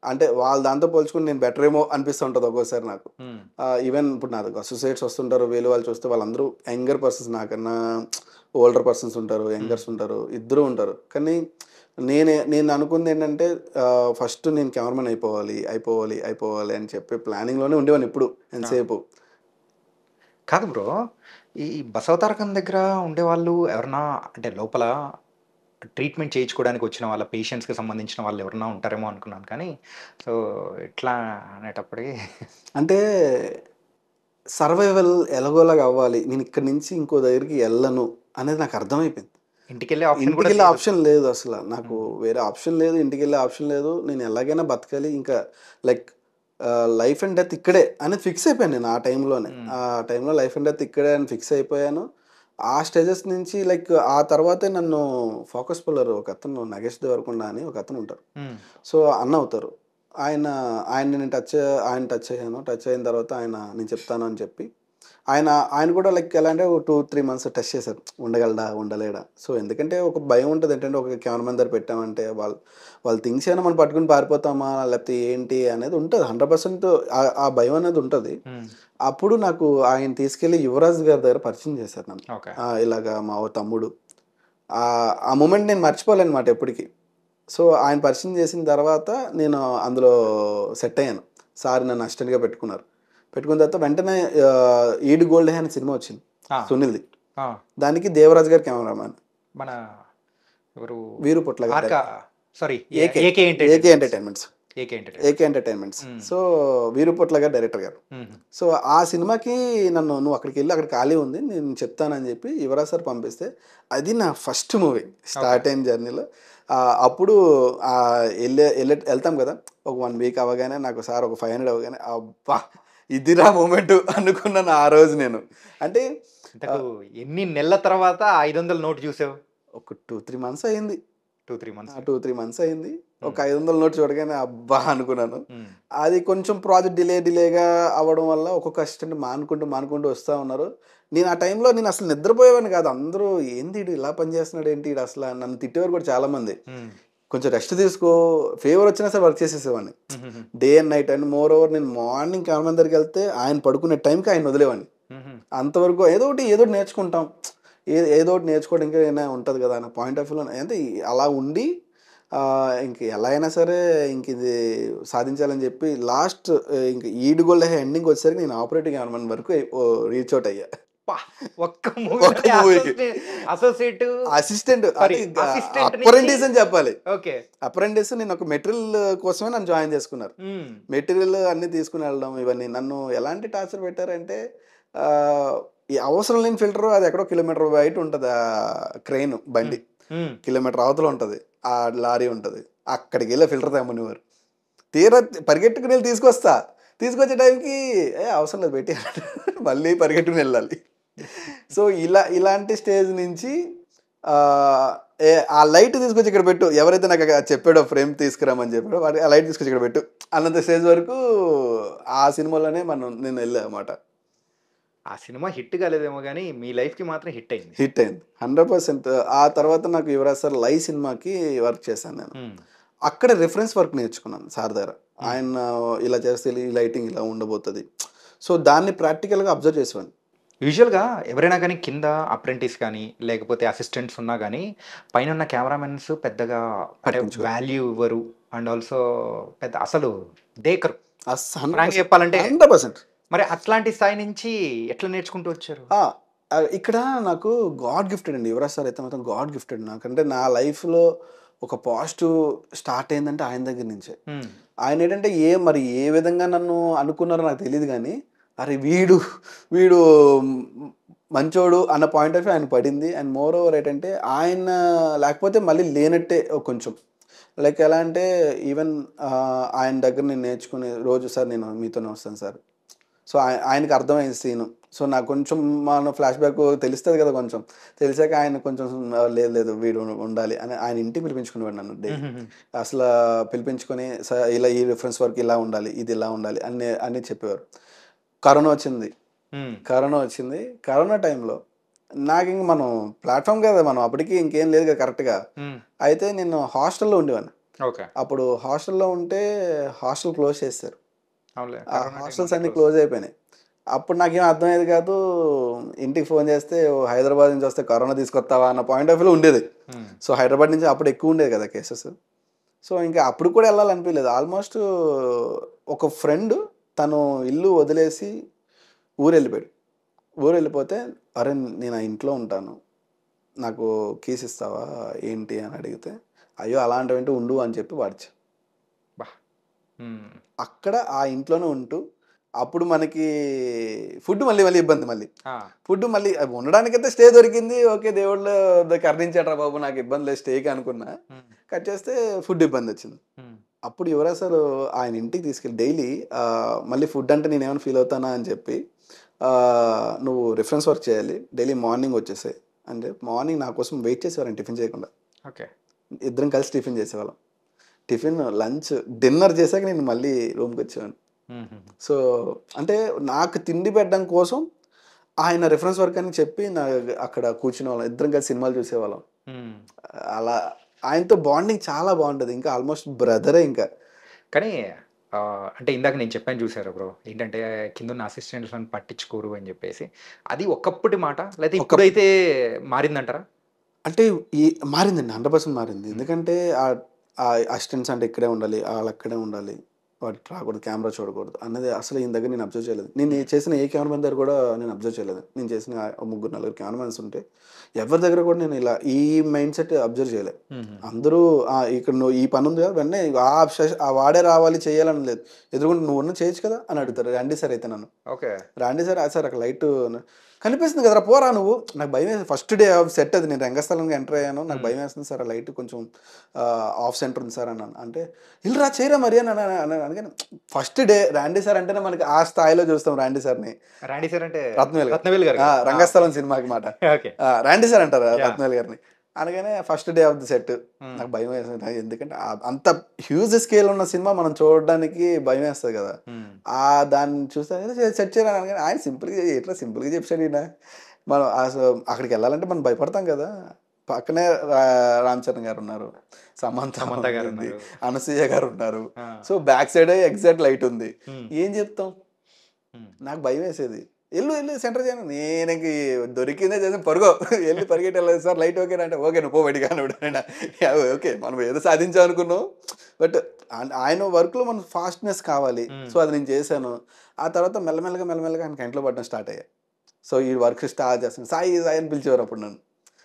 అంటే వాళ్ళు దాంతో పోల్చుకుని నేను బెటర్ ఏమో అనిపిస్తుంటుంది ఒక్కోసారి నాకు. ఈవెన్ ఇప్పుడు నాకు అసోసియేట్స్ వస్తుంటారు వీళ్ళు వాళ్ళు చూస్తే వాళ్ళందరూ యంగర్ పర్సన్స్ నాకన్నా ఓల్డర్ పర్సన్స్ ఉంటారు యంగర్స్ ఉంటారు ఇద్దరు ఉంటారు. కానీ నేను అనుకుంది ఏంటంటే ఫస్ట్ నేను కెమెరామెన్ అయిపోవాలి అని చెప్పి ప్లానింగ్లోనే ఉండేవాడిని ఎప్పుడు ఎంతసేపు. కాదు బ్రో, ఈ బసవతారకం దగ్గర ఉండేవాళ్ళు ఎవరన్నా అంటే లోపల ట్రీట్మెంట్ చేయించుకోవడానికి వచ్చిన వాళ్ళ పేషెంట్స్కి సంబంధించిన వాళ్ళు ఎవరన్నా ఉంటారేమో అనుకున్నాను. కానీ సో ఎట్లా అనేటప్పటికి అంటే సర్వైవల్ ఎలాగోలాగా అవ్వాలి, నేను ఇక్కడి నుంచి ఇంకో దగ్గరికి వెళ్ళను అనేది నాకు అర్థమైపోయింది. ఇంటికి వెళ్ళే ఆప్షన్ లేదు అసలు నాకు. వేరే ఆప్షన్ లేదు, ఇంటికి వెళ్ళే ఆప్షన్ లేదు. నేను ఎలాగైనా బతకాలి ఇంకా లైక్ లైఫ్ అండ్ డెత్ ఇక్కడే అనేది ఫిక్స్ అయిపోయాను నేను ఆ టైంలోనే. ఆ టైంలో లైఫ్ అండ్ డెత్ ఇక్కడే అని ఫిక్స్ అయిపోయాను. ఆ స్టేజెస్ నుంచి లైక్ ఆ తర్వాతే నన్ను ఫోకస్ పుల్లర్ ఒక అతను నగేష్ దేవరకొండ అని ఒక అతను ఉంటారు. సో అన్న అవుతారు. ఆయన నేను టచ్ అయ్యాను. టచ్ అయిన తర్వాత నేను చెప్తాను అని చెప్పి ఆయన కూడా లైక్ ఎలా అంటే 2-3 months టెస్ట్ చేశారు. ఉండగలడా ఉండలేడా. సో ఎందుకంటే ఒక భయం ఉంటుంది ఏంటంటే ఒక కెమెరామెన్ దగ్గర పెట్టామంటే వాళ్ళ థింగ్స్ అయినా మనం పట్టుకుని పారిపోతామా లేకపోతే ఏంటి అనేది ఉంటుంది. 100% ఆ భయం అనేది ఉంటుంది. అప్పుడు నాకు ఆయన తీసుకెళ్ళి యువరాజ్ గారి దగ్గర పరిచయం చేశారు నన్ను. ఇలాగా మా తమ్ముడు. ఆ మూమెంట్ నేను మర్చిపోలేను అనమాట ఎప్పటికీ. సో ఆయన పరిచయం చేసిన తర్వాత నేను అందులో సెట్ అయ్యాను. సార్ నన్ను అసిస్టెంట్గా పెట్టుకున్న తర్వాత వెంటనే ఈడు గోల్డ్ హే అనే సినిమా వచ్చింది సునీల్ది. దానికి దేవరాజ్ గారు కెమెరామ్యాన్. మన ఎవరు వీరు పొట్ల ఏకే ఎంటర్టైన్మెంట్స్. సో వీరు పొట్ల గారు డైరెక్టర్ గారు. సో ఆ సినిమాకి నువ్వు అక్కడికి వెళ్ళి అక్కడ ఖాళీ ఉంది నేను చెప్తానని చెప్పి యువరాజ్ సార్ పంపిస్తే అది నా ఫస్ట్ మూవీ స్టార్ట్ అయిన జర్నీలో. అప్పుడు వెళ్తాం కదా ఒక 1 week అవ్వగానే నాకు సార్ ఒక 500 అవ్వగానే అబ్బా ఇదిరా మూమెంట్ అనుకున్నాను ఆ రోజు నేను. అంటే ఎన్ని నెలల తర్వాత 500 నోట్ చూసావు? ఒక 2-3 months అయింది. 2-3 months అయింది. ఒక 500 నోట్ చూడగానే అబ్బా అనుకున్నాను. అది కొంచెం ప్రాజెక్ట్ డిలేగా అవ్వడం వల్ల ఒక్కొక్క అసిస్టెంట్ మానుకుంటూ వస్తూ ఉన్నారు. నేను ఆ టైంలో నేను అసలు నిద్రపోయేవాడిని కాదు. అందరూ ఏంటి ఇలా పనిచేస్తున్నాడు ఏంటి అసలు నన్ను తిట్టేవారు కూడా చాలా మంది. కొంచెం రెస్ట్ తీసుకో ఫేవర్ వచ్చినా సరే వర్క్ చేసేసేవాడిని day and night. And moreover నేను మార్నింగ్ కెమెరా దగ్గరికి వెళ్తే ఆయన పడుకునే టైంకి ఆయన వదిలేవాడిని. అంతవరకు ఏదో ఒకటి నేర్చుకుంటాం, ఏదో ఒకటి నేర్చుకోవడానికి ఏమైనా ఉంటుంది కదా అన్న పాయింట్ ఆఫ్ వ్యూలో అంటే అలా ఉండి ఇంక ఎలా అయినా సరే ఇంక ఇది సాధించాలని చెప్పి లాస్ట్ ఇంక ఈడు గోల్డ్ హే ఎండింగ్ వచ్చేసరికి నేను ఆపరేటింగ్ కెమెరామెన్ వరకు రీచ్ అవుట్ అయ్యా. అసిస్టెంట్ అప్రెంటిస్ అని చెప్పాలి. అప్రెంటిస్ నేను ఒక మెటీరియల్ కోసమే నన్ను జాయిన్ చేసుకున్నారు. మెటీరియల్ అన్ని తీసుకుని వెళ్ళడం ఇవన్నీ నన్ను ఎలాంటి టార్చర్ పెట్టారంటే ఈ అవసరం లేని ఫిల్టర్ అది ఎక్కడో కిలోమీటర్ బయట ఉంటుంది ఆ క్రెయిన్ బండి, కిలోమీటర్ అవతల ఉంటుంది ఆ లారీ ఉంటుంది, అక్కడికి వెళ్ళి ఫిల్టర్ తెమ్మనివారు. తీరా పరిగెట్టుకుని వెళ్ళి తీసుకొచ్చే టైంకి అవసరం లేదు పెట్టి మళ్ళీ పరిగెట్టుకుని వెళ్ళాలి. సో ఇలాంటి స్టేజ్ నుంచి ఆ లైట్ తీసుకొచ్చి ఇక్కడ పెట్టు, ఎవరైతే నాకు చెప్పాడో ఫ్రేమ్ తీసుకురామని చెప్పాడో వాడి ఆ లైట్ తీసుకొచ్చి ఇక్కడ పెట్టు అన్నంత స్టేజ్ వరకు ఆ సినిమాలోనే నేను వెళ్ళా అన్నమాట. ఆ సినిమా హిట్ కాలేదేమో కానీ మీ లైఫ్కి మాత్రం హిట్ అయింది. 100%. ఆ తర్వాత నాకు యువరాజ్ సార్ లై సినిమాకి వర్క్ చేశాను నేను. అక్కడ రిఫరెన్స్ వర్క్ నేర్చుకున్నాను సార్ దగ్గర. ఆయన ఇలా చేస్తే ఈ లైటింగ్ ఇలా ఉండబోతుంది. సో దాన్ని ప్రాక్టికల్గా అబ్జర్వ్ చేసేవాడిని. యూజువల్గా ఎవరైనా కానీ కింద అప్రెంటిస్ కానీ లేకపోతే అసిస్టెంట్స్ ఉన్నా కానీ పైన ఉన్న కెమెరామెన్స్ పెద్దగా వాల్యూ ఇవ్వరు అండ్ ఆల్సో పెద్ద అసలు దేకరు చెప్పాలంటే. 100%. మరి అట్లాంటి స్థాయి నుంచి ఎట్లా నేర్చుకుంటూ వచ్చారు? ఇక్కడ నాకు గాడ్ గిఫ్టెడ్ అండి యువరాజ్ సార్ అయితే మాత్రం గాడ్ గిఫ్టెడ్. నాకంటే నా లైఫ్లో ఒక పాజిటివ్ స్టార్ట్ అయిందంటే ఆయన దగ్గర నుంచే. ఆయన ఏంటంటే మరి ఏ విధంగా నన్ను అనుకున్నారో నాకు తెలియదు కానీ అరే వీడు మంచోడు అన్న పాయింట్ ఆఫ్ వ్యూ ఆయన పడింది. అండ్ మోర్ ఓవర్ ఏంటంటే ఆయన లేకపోతే మళ్ళీ లేనట్టే కొంచెం లైక్ ఎలా అంటే ఈవెన్ ఆయన దగ్గర నేను నేర్చుకునే రోజు సార్ నేను మీతోనే వస్తాను సార్. సో ఆయనకి అర్థమైంది సీను. సో నాకు కొంచెం మన ఫ్లాష్ బ్యాక్ తెలుస్తుంది కదా, కొంచెం తెలిసాక ఆయన కొంచెం లేదు వీడు ఉండాలి అని ఆయన ఇంటికి పిలిపించుకునేవాడు నన్ను డైలీ. అసలు పిలిపించుకొని ఇలా ఈ రిఫరెన్స్ వర్క్ ఇలా ఉండాలి, ఇది ఇలా ఉండాలి అని చెప్పేవారు. కరోనా వచ్చింది. కరోనా టైంలో నాకు ఇంక మనం ప్లాట్ఫామ్ కదా, మనం అప్పటికి ఇంకేం లేదు కదా కరెక్ట్గా. అయితే నేను హాస్టల్లో ఉండేవాడిని. అప్పుడు హాస్టల్లో ఉంటే హాస్టల్ క్లోజ్ చేస్తారు, హాస్టల్స్ అన్ని క్లోజ్ అయిపోయినాయి. అప్పుడు నాకేం అర్థమయ్యేది కాదు. ఇంటికి ఫోన్ చేస్తే హైదరాబాద్ నుంచి వస్తే కరోనా తీసుకొస్తావా అన్న పాయింట్ ఆఫ్ వ్యూలో ఉండేది. సో హైదరాబాద్ నుంచి అప్పుడు ఎక్కువ ఉండేది కదా కేసెస్. సో ఇంకా అప్పుడు కూడా వెళ్ళాలనిపించలేదు. ఆల్మోస్ట్ ఒక ఫ్రెండ్ తను ఇల్లు వదిలేసి ఊరు వెళ్ళిపోతే అరే నేను ఆ ఇంట్లో ఉంటాను, నాకు కీస్ ఇస్తావా ఏంటి అని అడిగితే అయ్యో అలాంటివంటే ఉండు అని చెప్పి వాడిచా. అక్కడ ఆ ఇంట్లోనే ఉంటూ అప్పుడు మనకి ఫుడ్ మళ్ళీ ఇబ్బంది. ఫుడ్ మళ్ళీ ఉండడానికైతే స్టే దొరికింది, ఓకే దేవుళ్ళు కరుణించాడ్రా బాబు నాకు ఇబ్బంది లేదు స్టేకి అనుకున్నా. కట్ చేస్తే ఫుడ్ ఇబ్బంది వచ్చింది. అప్పుడు యువరాజ్ సార్ ఆయన ఇంటికి తీసుకెళ్ళి డైలీ మళ్ళీ ఫుడ్ అంటే నేను ఏమైనా ఫీల్ అవుతానా అని చెప్పి నువ్వు రిఫరెన్స్ వర్క్ చేయాలి, డైలీ మార్నింగ్ వచ్చేసాయి అని చెప్పి మార్నింగ్ నా కోసం వెయిట్ చేసేవాళ్ళని టిఫిన్ చేయకుండా. ఇద్దరం కలిసి టిఫిన్ చేసేవాళ్ళం. టిఫిన్ లంచ్ డిన్నర్ చేశాక నేను మళ్ళీ రూమ్కి వచ్చేవాడిని. సో అంటే నాకు తిండి పెట్టడం కోసం ఆయన రిఫరెన్స్ వర్క్ అని చెప్పి అక్కడ కూర్చునే వాళ్ళం, ఇద్దరం కలిసి సినిమాలు చూసేవాళ్ళం. అలా ఆయనతో బాండింగ్ చాలా బాగుంటుంది, ఇంకా ఆల్మోస్ట్ బ్రదరే ఇంకా. కానీ అంటే ఇందాక నేను చెప్పాను చూసారా బ్రో, ఏంటంటే కింద ఉన్న అసిస్టెంట్స్ అని పట్టించుకోరు అని చెప్పేసి, అది ఒకప్పటి మాట లేకపోతే ఇప్పుడైతే మారిందంటారా? అంటే మారిందండి, 100% మారింది. ఎందుకంటే అసిస్టెంట్స్ అంటే ఇక్కడే ఉండాలి, వాళ్ళు అక్కడే ఉండాలి, వాడు రాకూడదు, కెమెరా చూడకూడదు అన్నది అసలు ఈయన దగ్గర నేను అబ్జర్వ్ చేయలేదు. నేను చేసిన ఏ కెమెరామెన్ దగ్గర కూడా నేను అబ్జర్వ్ చేయలేదు. నేను చేసిన 3-4 కెమెరామెన్స్ ఉంటే ఎవరి దగ్గర కూడా నేను ఇలా ఈ మైండ్ సెట్ అబ్జర్వ్ చేయలేదు. అందరూ ఇక్కడ నువ్వు ఈ పని ఉంది కదా వెంటనే వాడే రావాలి చేయాలని లేదు, ఎదురుకుంటే నువ్వు ఉన్న చేయొచ్చు కదా అని అడుగుతారు. రండి సార్ అయితే నన్ను రండి సార్ అక్కడ లైట్ కనిపిస్తుంది కదరా పోరా నువ్వు, నాకు భయం వేస్తుంది. ఫస్ట్ డే ఆఫ్ సెట్ అది, నేను రంగస్థలంగా ఎంటర్ అయ్యాను, నాకు భయం వేస్తుంది సార్, ఆ లైట్ కొంచెం ఆఫ్ సెంటర్ ఉంది సార్ అన్నాను. అంటే ఇల్లురా చేయరా మరి అని అందుకని ఫస్ట్ డే రాండీ సార్ అంటేనే మనకి ఆ స్థాయిలో చూస్తాం. రాండీ సార్ని, రాండీ సార్ అంటే రత్నవేల్ గారు, రంగస్థలం సినిమాకి మాట రాండీ సార్ అంటారు రత్నవేల్ గారిని. అనగానే first day of the set నాకు భయం వేస్తుంది, ఎందుకంటే అంత హ్యూజ్ స్కేల్ ఉన్న సినిమా మనం చూడడానికి భయం వేస్తుంది కదా. దాన్ని చూస్తే సెట్ చేయాలని అనగానే ఆయన సింపుల్గా చెప్పాడు. ఈయన మనం అక్కడికి వెళ్ళాలంటే మనం భయపడతాం కదా. పక్కనే రామ్ చరణ్ గారు ఉన్నారు, సమంత గారు, అనసూయ గారు ఉన్నారు. So back side exact light ఉంది, ఏం చెప్తాం. నాకు భయం వేసేది, వెళ్ళు సెంటర్ చేయను, నేను దొరికిందే చేసి పరిగెట్టి వెళ్ళలేదు సార్, లైట్ ఓకేనా అంటే ఓకే నువ్వు పోబడి కానీ ఓకే మనం ఏదో సాధించాం అనుకున్నాం. బట్ ఆయన వర్క్లో మనం ఫాస్ట్నెస్ కావాలి. సో అది నేను చేశాను. ఆ తర్వాత మెల్లమెల్లగా ఆయన కంట్లో పడడం స్టార్ట్ అయ్యాయి. సో ఈ వర్క్ స్టార్ట్ చేస్తాను, సాయి అని పిలిచేవారు అప్పుడు నన్ను.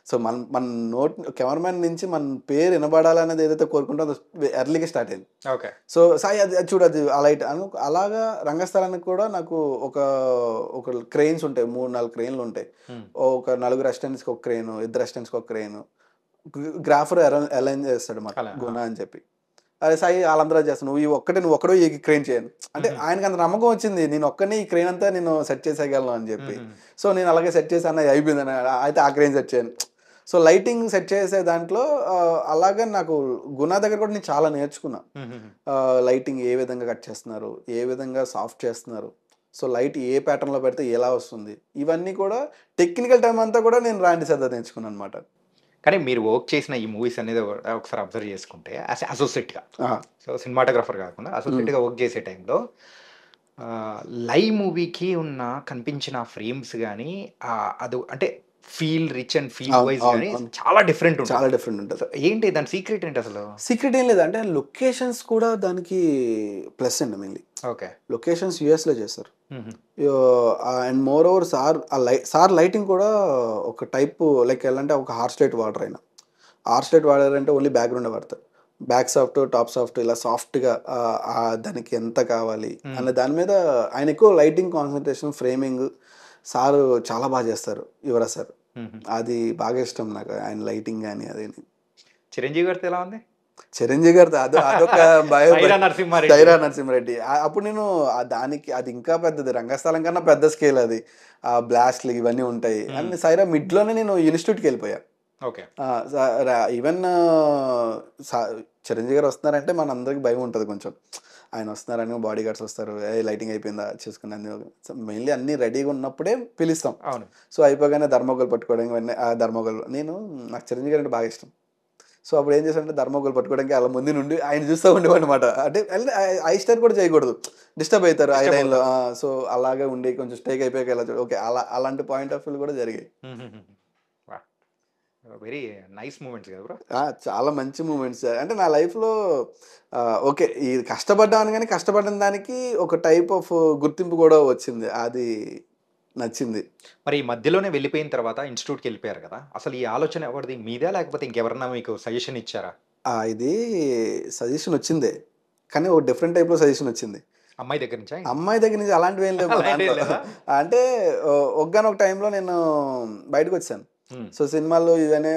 సో మన నోట్ కెమెరామెన్ నుంచి మన పేరు వినబడాలనేది ఏదైతే కోరుకుంటో అది ఎర్లీగా స్టార్ట్ అయింది. ఓకే. సో సాయి అది చూడు అది ఆ లైట్ అలాగా రంగస్థలానికి కూడా నాకు ఒక క్రెయిన్స్ ఉంటాయి, 3-4 క్రెయిన్లు ఉంటాయి. ఒక 4 అసిస్టెంట్స్కి ఒక క్రెయిన్, 2 అసిస్టెంట్స్కి ఒక క్రెయిన్, గ్రాఫర్ అలైన్ చేస్తాడు మాట గుణ అని చెప్పి. అదే సాయి వాళ్ళందరూ చేస్తాను, నువ్వు ఒక్కడో ఈ క్రెయిన్ చేయను అంటే ఆయనకి అంత నమ్మకం వచ్చింది, నేను ఒక్కనే ఈ క్రెయిన్ అంతా నేను సెట్ చేసేయగలను అని చెప్పి. సో నేను అలాగే సెట్ చేశాను, అయిపోయింది అని. అయితే ఆ క్రెయిన్ సెట్ చేయను. సో లైటింగ్ సెట్ చేసే దాంట్లో అలాగే నాకు గుణ దగ్గర కూడా నేను చాలా నేర్చుకున్నా. లైటింగ్ ఏ విధంగా కట్ చేస్తున్నారు, ఏ విధంగా సాఫ్ట్ చేస్తున్నారు, సో లైట్ ఏ ప్యాటర్న్లో పెడితే ఎలా వస్తుంది, ఇవన్నీ కూడా టెక్నికల్ టైం అంతా కూడా నేను రాండి సర్దా నేర్చుకున్నాను అనమాట. కానీ మీరు వర్క్ చేసిన ఈ మూవీస్ అనేది ఒకసారి అబ్జర్వ్ చేసుకుంటే అసోసియేట్గా, సో సినిమాటోగ్రఫర్ కాకుండా అసోసియేట్గా వర్క్ చేసే టైంలో లైవ్ మూవీకి ఉన్న కనిపించిన ఫ్రేమ్స్ కానీ అది అంటే feel rich and feel wise కానీ చాలా డిఫరెంట్ ఉంటుంది. చాలా డిఫరెంట్ ఉంటుంది. ఏంటి దాని సీక్రెట్ ఏంటి అసలు? సీక్రెట్ ఏం లేదు, అంటే లొకేషన్స్ కూడా దానికి ప్లస్ అండి. మెయిన్లీ ఓకే, లొకేషన్స్ యూఎస్లో చేస్తారు. And more over sir lighting కూడా ఒక టైప్ లైక్ ఎలా అంటే ఒక హార్స్ లైట్ వాడరు. అయినా హార్స్ లైట్ వాడారంటే ఓన్లీ బ్యాక్గ్రౌండ్ వాడతారు. బ్యాక్ సాఫ్ట్, టాప్ సాఫ్ట్, ఇలా సాఫ్ట్గా దానికి ఎంత కావాలి అనే దాని మీద ఆయన ఎక్కువ లైటింగ్ కాన్సన్ట్రేషన్, ఫ్రేమింగ్ సార్ చాలా బాగా చేస్తారు. యువరాజ్ సార్, అది బాగా ఇష్టం నాకు ఆయన లైటింగ్ కానీ. అదే చిరంజీవి గారితో ఎలా ఉంది? చిరంజీవి గారితో అదొక సైరా నరసింహారెడ్డి. అప్పుడు నేను దానికి అది ఇంకా పెద్దది, రంగస్థలం కన్నా పెద్ద స్కేల్ అది. ఆ బ్లాస్ట్లు ఇవన్నీ ఉంటాయి. అండ్ సైరా మిడ్లోనే నేను ఇన్స్టిట్యూట్కి వెళ్ళిపోయాను. ఓకే. ఈవెన్ చిరంజీవి గారు వస్తున్నారంటే మన అందరికి భయం ఉంటుంది కొంచెం. ఆయన వస్తున్నారని బాడీ గార్డ్స్ వస్తారు, లైటింగ్ అయిపోయిందా చూసుకుని అన్ని మెయిన్లీ అన్ని రెడీగా ఉన్నప్పుడే పిలుస్తాం. సో అయిపోగానే ధర్మగోల్ పట్టుకోవడం ఇవన్నీ. ఆ ధర్మగోల్ నాకు చిరంజీవి గారు అంటే బాగా ఇష్టం. సో అప్పుడు ఏం చేశానంటే ధర్మగోల్ పట్టుకోవడానికి అలా ముందు నుండి ఆయన చూస్తూ ఉండేవాడు అనమాట. అంటే ఐ స్టార్ కూడా చేయకూడదు, డిస్టర్బ్ అవుతారు ఐ లైన్లో. సో అలాగే ఉండి కొంచెం స్టేక్ అయిపోయాక ఎలా ఓకే అలాంటి పాయింట్ ఆఫ్ వ్యూ కూడా జరిగాయి. వెరీ నైస్ మూమెంట్స్ కదా బ్రో. చాలా మంచి మూమెంట్స్. అంటే నా లైఫ్లో ఓకే ఇది కష్టపడ్డాను, కానీ కష్టపడిన దానికి ఒక టైప్ ఆఫ్ గుర్తింపు కూడా వచ్చింది, అది నచ్చింది. మరి ఈ మధ్యలోనే వెళ్ళిపోయిన తర్వాత ఇన్స్టిట్యూట్కి వెళ్ళిపోయారు కదా, అసలు ఈ ఆలోచన ఎవరిది, మీదే లేకపోతే ఇంకెవరన్నా మీకు సజెషన్ ఇచ్చారా? ఇది సజెషన్ వచ్చిందే, కానీ ఒక డిఫరెంట్ టైప్లో సజెషన్ వచ్చింది. అమ్మాయి దగ్గర నుంచి? అమ్మాయి దగ్గర నుంచి అలాంటివి ఏం లేవు. అంటే ఒక్కనొక టైంలో నేను బయటకు వచ్చాను. సో సినిమాల్లో ఇవన్నీ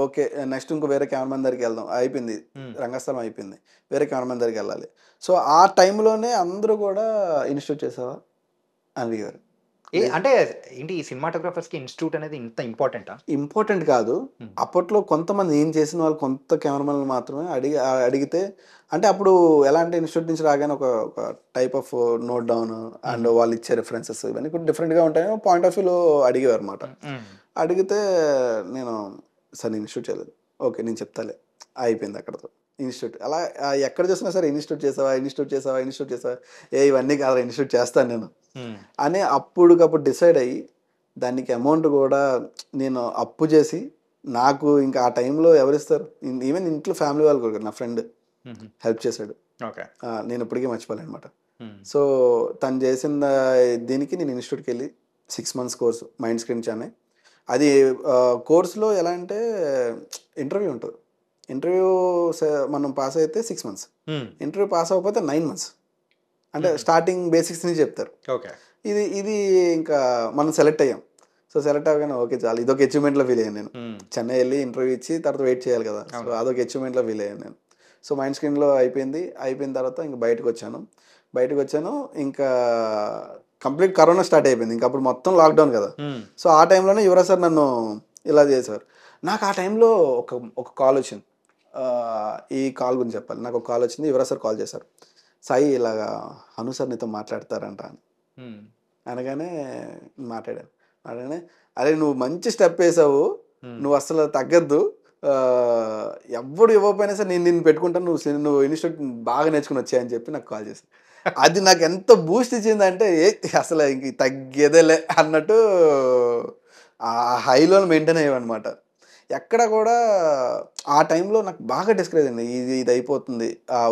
ఓకే నెక్స్ట్ ఇంకో వేరే కెమెరామెన్ దగ్గరికి వెళ్దాం, అయిపోయింది రంగస్థలం అయిపోయింది, వేరే కెమెరామెన్ దగ్గరికి వెళ్ళాలి. సో ఆ టైంలోనే అందరూ కూడా ఇన్స్టిట్యూట్ చేసావా అని అడిగారు. అంటే ఏంటి ఈ సినిమాటోగ్రాఫర్స్కి ఇన్స్టిట్యూట్ అనేది ఇంత ఇంపార్టెంటా? ఇంపార్టెంట్ కాదు. అప్పట్లో కొంతమంది ఏం చేసిన వాళ్ళు కొంత కెమెరామెన్లు మాత్రమే అడిగితే, అంటే అప్పుడు ఎలాంటి ఇన్స్టిట్యూట్ నుంచి రాగానే ఒక type of note down and వాళ్ళు ఇచ్చే రిఫరెన్సెస్ ఇవన్నీ కూడా డిఫరెంట్గా ఉంటాయని పాయింట్ ఆఫ్ వ్యూలో అడిగేవారు అనమాట. అడిగితే నేను సార్ నేను ఇన్స్టిట్యూట్ చేయలేదు, ఓకే నేను చెప్తాలే, అయిపోయింది అక్కడతో ఇన్స్టిట్యూట్. అలా ఎక్కడ చూసినా సరే ఇన్స్టిట్యూట్ చేసావా, ఇవన్నీ కాదు ఇన్స్టిట్యూట్ చేస్తాను నేను అని అప్పటికప్పుడు డిసైడ్ అయ్యి దానికి అమౌంట్ కూడా నేను అప్పు చేసి, నాకు ఇంకా ఆ టైంలో ఎవరిస్తారు, ఈవెన్ ఇంట్లో ఫ్యామిలీ వాళ్ళు కూడా, నా ఫ్రెండ్ హెల్ప్ చేశాడు. నేను ఇప్పటికీ మర్చిపోలేను అనమాట. సో తను చేసిన దీనికి నేను ఇన్స్టిట్యూట్కి వెళ్ళి 6 months course mind screen channel. అది కోర్సులో ఎలా అంటే ఇంటర్వ్యూ ఉంటుంది. ఇంటర్వ్యూ మనం పాస్ అయితే 6 months, ఇంటర్వ్యూ పాస్ అవ్వకపోతే 9 months. అంటే స్టార్టింగ్ బేసిక్స్ నుంచి చెప్తారు. ఇది ఇంకా మనం సెలెక్ట్ అయ్యాం. సో సెలెక్ట్ అవ్వగానే ఓకే చాలు, ఇదొక అచీవ్మెంట్లో ఫీల్ అయ్యాను నేను. చెన్నై వెళ్ళి ఇంటర్వ్యూ ఇచ్చి తర్వాత వెయిట్ చేయాలి కదా, సో అదొక అచీవ్మెంట్లో ఫీల్ అయ్యాను నేను. సో మైండ్ స్క్రీన్లో అయిపోయిన తర్వాత ఇంకా బయటకు వచ్చాను. ఇంకా కంప్లీట్ కరోనా స్టార్ట్ అయిపోయింది, ఇంకా అప్పుడు మొత్తం లాక్డౌన్ కదా. సో ఆ టైంలోనే యువరాజ్ సార్ నన్ను ఇలా చేశారు. నాకు ఆ టైంలో ఒక కాల్ వచ్చింది. ఈ కాల్ గురించి చెప్పాలి. నాకు ఒక కాల్ వచ్చింది, యువరాజ్ సార్ కాల్ చేశారు, సాయి ఇలాగా అను సార్ నీతో మాట్లాడతారంట అని. అనగానే మాట్లాడాను. అరే నువ్వు మంచి స్టెప్ వేసావు, నువ్వు అసలు తగ్గద్దు, ఎవ్వడు ఇవ్వకపోయినా సరే నేను నిన్ను పెట్టుకుంటాను, నువ్వు ఇన్స్టిట్యూట్ బాగా నేర్చుకుని వచ్చాయని చెప్పి నాకు కాల్ చేశాను. అది నాకు ఎంత బూస్ట్ ఇచ్చిందంటే అసలు ఇంక తగ్గేదేలే అన్నట్టు ఆ హైలో మెయింటైన్ అయ్యామన్నమాట. ఎక్కడ కూడా ఆ టైంలో నాకు బాగా డిస్కరేజ్ అయింది, ఇది అయిపోతుంది,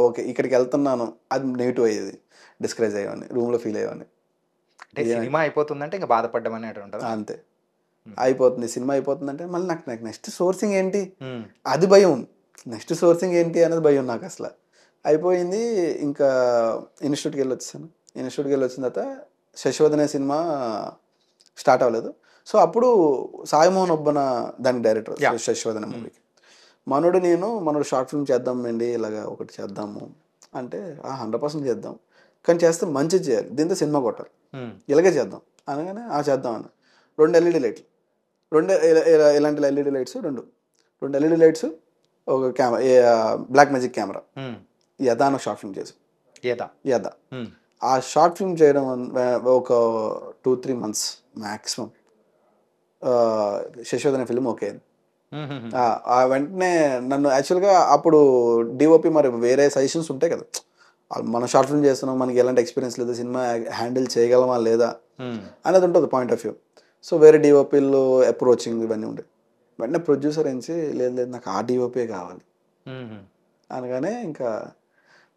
ఓకే ఇక్కడికి వెళ్తున్నాను, అది నెగిటివ్ అయ్యేది, డిస్కరేజ్ అయ్యేవాడిని, రూమ్లో ఫీల్ అయ్యేవాడిని. సినిమా అయిపోతుందంటే ఇంకా బాధపడ్డం అనేది ఉంటుంది అంతే. అయిపోతుంది సినిమా అయిపోతుందంటే మళ్ళీ నాకు నాకు నెక్స్ట్ సోర్సింగ్ ఏంటి అది భయం, నెక్స్ట్ సోర్సింగ్ ఏంటి అనేది భయం నాకు అసలు. అయిపోయింది ఇంకా ఇన్స్టిట్యూట్కి వెళ్ళి వచ్చాను. ఇన్స్టిట్యూట్కి వెళ్ళి వచ్చిన తర్వాత శశివద్ అనే సినిమా స్టార్ట్ అవ్వలేదు. సో అప్పుడు సాయిమోహన్ ఒబ్బన దానికి డైరెక్టర్ శశివద్ అనే మూవీకి. మనోడు షార్ట్ ఫిల్మ్ చేద్దామండి, ఇలాగ ఒకటి చేద్దాము అంటే 100% చేద్దాం, కానీ చేస్తే మంచిది చేయాలి, దీంతో సినిమా కొట్టాలి, ఇలాగే చేద్దాం అనగానే చేద్దాం అన్న. 2 LED లైట్లు, ఇలాంటి LED లైట్స్, రెండు LED లైట్స్, ఒక కెమెరా, బ్లాక్ మ్యాజిక్ కెమెరా, యదా అని షార్ట్ ఫిల్మ్ చేసి యదా. ఆ షార్ట్ ఫిల్మ్ చేయడం ఒక 2-3 months మ్యాక్సిమం శశివద్ అనే ఫిల్మ్ ఓకే అయింది. వెంటనే నన్ను యాక్చువల్గా అప్పుడు డిఓపి మరి వేరే సజెషన్స్ ఉంటాయి కదా, మనం షార్ట్ ఫిల్మ్ చేస్తున్నాం, మనకి ఎలాంటి ఎక్స్పీరియన్స్ లేదు, సినిమా హ్యాండిల్ చేయగలమా లేదా అనేది ఉంటుంది పాయింట్ ఆఫ్ వ్యూ. సో వేరే డిఓపీలు అప్రోచింగ్ ఇవన్నీ ఉంటాయి. వెంటనే ప్రొడ్యూసర్ ఏంచి లేదు లేదు నాకు ఆ డిఓపీ కావాలి అనగానే ఇంకా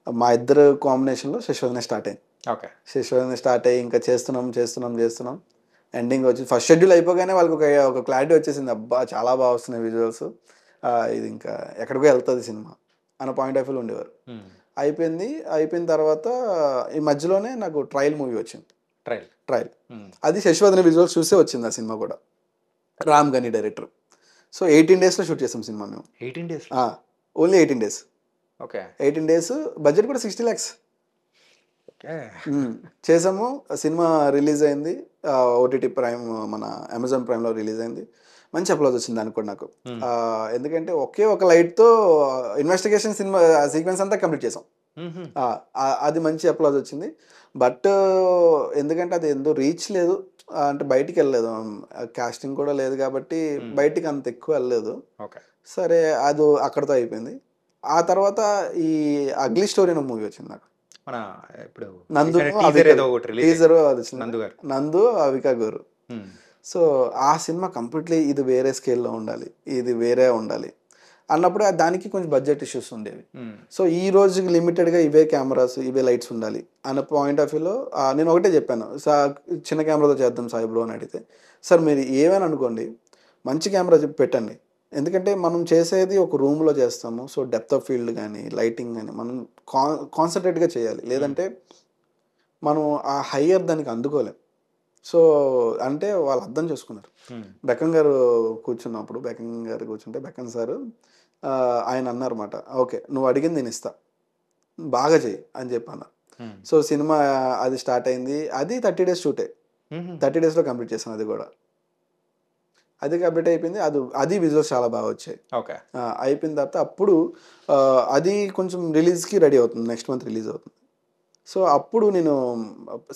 మా ఇద్దరు కాంబినేషన్లో శశివదనే స్టార్ట్ అయింది. శశివదనే స్టార్ట్ అయ్యి ఇంకా చేస్తున్నాం. ఎండింగ్ వచ్చి ఫస్ట్ షెడ్యూల్ అయిపోగానే వాళ్ళకి ఒక క్లారిటీ వచ్చేసింది, అబ్బా చాలా బాగా వస్తున్నాయి విజువల్స్, ఇది ఇంకా ఎక్కడికో వెళ్తుంది సినిమా అన్న పాయింట్ ఆఫ్ వ్యూలో ఉండేవారు. అయిపోయిన తర్వాత ఈ మధ్యలోనే నాకు ట్రయల్ మూవీ వచ్చింది. ట్రయల్ అది శశివద్ అనే విజువల్స్ చూసే వచ్చింది ఆ సినిమా కూడా. రామ్ గని డైరెక్టర్. సో 18 daysలో షూట్ చేసాం సినిమా మేము. 18 days? Only 18 days. 18 days, budget కూడా 60 lakhs చేసాము. సినిమా రిలీజ్ అయింది, ఓటీటీ ప్రైమ్, మన అమెజాన్ ప్రైమ్లో రిలీజ్ అయింది. మంచి అప్లాజ్ వచ్చింది దానికి కూడా నాకు. ఎందుకంటే ఒకే ఒక లైట్తో ఇన్వెస్టిగేషన్ సినిమా సీక్వెన్స్ అంతా కంప్లీట్ చేసాం. అది మంచి అప్లాజ్ వచ్చింది. బట్ ఎందుకంటే అది ఎంతో రీచ్ లేదు, అంటే బయటికి వెళ్ళలేదు, కాస్టింగ్ కూడా లేదు కాబట్టి బయటికి అంత ఎక్కువ వెళ్ళలేదు. సరే అది అక్కడితో అయిపోయింది. ఆ తర్వాత ఈ అగ్లీ స్టోరీ అనే మూవీ వచ్చింది నాకు. నందు అవికా గారు. సో ఆ సినిమా కంప్లీట్లీ ఇది వేరే స్కేల్లో ఉండాలి, ఇది వేరే ఉండాలి అన్నప్పుడు దానికి కొంచెం బడ్జెట్ ఇష్యూస్ ఉండేవి. సో ఈ రోజుకి లిమిటెడ్గా ఇవే కెమెరాస్, ఇవే లైట్స్ ఉండాలి అన్న పాయింట్ ఆఫ్ వ్యూలో నేను ఒకటే చెప్పాను, చిన్న కెమెరాతో చేద్దాం సాయి బ్రో అని అడిగితే, సార్ మీరు ఏమైనా అనుకోండి మంచి కెమెరా పెట్టండి, ఎందుకంటే మనం చేసేది ఒక రూమ్లో చేస్తాము. సో డెప్త్ ఆఫ్ ఫీల్డ్ కానీ లైటింగ్ కానీ మనం కాన్సన్ట్రేట్గా చేయాలి, లేదంటే మనం ఆ హయ్యర్ దానికి అందుకోలేం. సో అంటే వాళ్ళు అర్థం చేసుకున్నారు. బెక్కన్ గారు కూర్చుంటే బెక్కన్ సార్ ఆయన అన్నారన్నమాట, ఓకే నువ్వు అడిగింది నేను ఇస్తా, బాగా చెయ్యి అని చెప్పి అన్నారు. సో సినిమా అది స్టార్ట్ అయింది. అది 30 days షూటే, 30 daysలో కంప్లీట్ చేశాను. అది కంప్లీట్ అయిపోయింది. అది విజువల్స్ చాలా బాగా వచ్చాయి. అయిపోయిన తర్వాత అప్పుడు అది కొంచెం రిలీజ్కి రెడీ అవుతుంది, నెక్స్ట్ మంత్ రిలీజ్ అవుతుంది. సో అప్పుడు నేను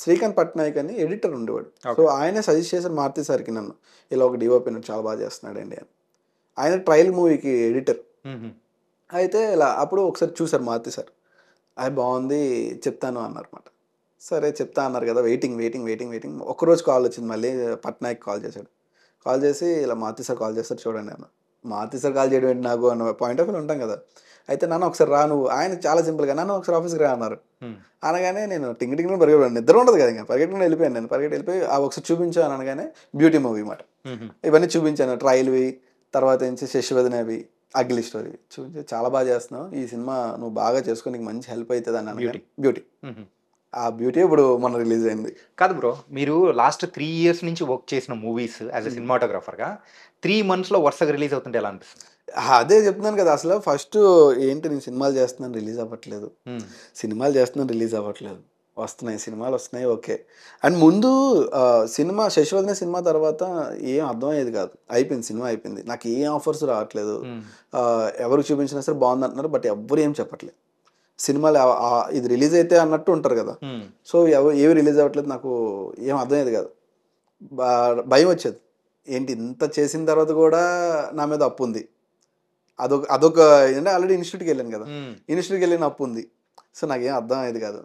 శ్రీకాంత్ పట్నాయక్ అని ఎడిటర్ ఉండేవాడు. సో ఆయనే సజెస్ట్ చేశారు మారుతి సార్కి, నన్ను ఇలా ఒక డిఓపి చాలా బాగా చేస్తున్నాడండి అని. ఆయన ట్రయల్ మూవీకి ఎడిటర్. అయితే ఇలా అప్పుడు ఒకసారి చూసారు మారుతి సార్, అది బాగుంది చెప్తాను అన్నారన్నమాట. సరే చెప్తా అన్నారు కదా, వెయిటింగ్. ఒక్కరోజు కాల్ వచ్చింది, మళ్ళీ పట్నాయక్ కాల్ చేశాడు. కాల్ చేసి ఇలా మారుతి సార్ కాల్ చేస్తారు చూడండి అన్న. మారుతి సార్ కాల్ చేయడం ఏంటి నాకు అన్న పాయింట్ ఆఫ్ వ్యూ ఉంటాం కదా. అయితే నాన్న ఒకసారి రా నువ్వు, ఆయన చాలా సింపుల్గా నాన్న ఒకసారి ఆఫీస్కి రా అన్నారు. అనగానే నేను టింగ్ పరిగెడు, నిద్ర ఉండదు కదా, ఇంకా పరిగెట్టుకుని వెళ్ళిపోయాను. నేను వెళ్ళిపోయి ఒకసారి చూపించాను అని అనగానే బ్యూటీ మూవీ మాట ఇవన్నీ చూపించాను, ట్రయల్వి, తర్వాత ఏంచి శశివదనేవి, అగ్లీ స్టోరీ చూపించి చాలా బాగా చేస్తున్నావు, ఈ సినిమా నువ్వు బాగా చేసుకుని నీకు మంచి హెల్ప్ అవుతుంది అని అనగానే బ్యూటీ. ఆ బ్యూటీ ఇప్పుడు మొన్న రిలీజ్ అయింది. కాదు బ్రో, మీరు లాస్ట్ 3 years నుంచి వర్క్ చేసిన మూవీస్ యాజ్ ఎ సినిమాటోగ్రాఫర్గా 3 monthsలో వరుసగా రిలీజ్ అవుతుంటే ఎలా అనిపిస్తుంది? అదే చెప్తున్నాను కదా, అసలు ఫస్ట్ ఏంటి నేను సినిమాలు చేస్తున్నాను రిలీజ్ అవ్వట్లేదు, సినిమాలు వస్తున్నాయి ఓకే. అండ్ ముందు సినిమా శశివదనే సినిమా తర్వాత ఏం అర్థమయ్యేది కాదు, సినిమా అయిపోయింది, నాకు ఏం ఆఫర్స్ రావట్లేదు, ఎవరికి చూపించినా సరే బాగుంది అంటున్నారు, బట్ ఎవ్వరు ఏం చెప్పట్లేదు. సినిమాలు ఇది రిలీజ్ అయితే అన్నట్టు ఉంటారు కదా. సో ఏవి రిలీజ్ అవ్వట్లేదు, నాకు ఏం అర్థమయ్యేది కాదు, భయం వచ్చేది. ఏంటి ఇంత చేసిన తర్వాత కూడా నా మీద అప్పు ఉంది, అదొక ఏంటంటే ఆల్రెడీ ఇన్స్టిట్యూట్కి వెళ్ళాను కదా, ఇన్స్టిట్యూట్కి వెళ్ళిన అప్పు ఉంది. సో నాకేం అర్థం అయ్యేది కాదు.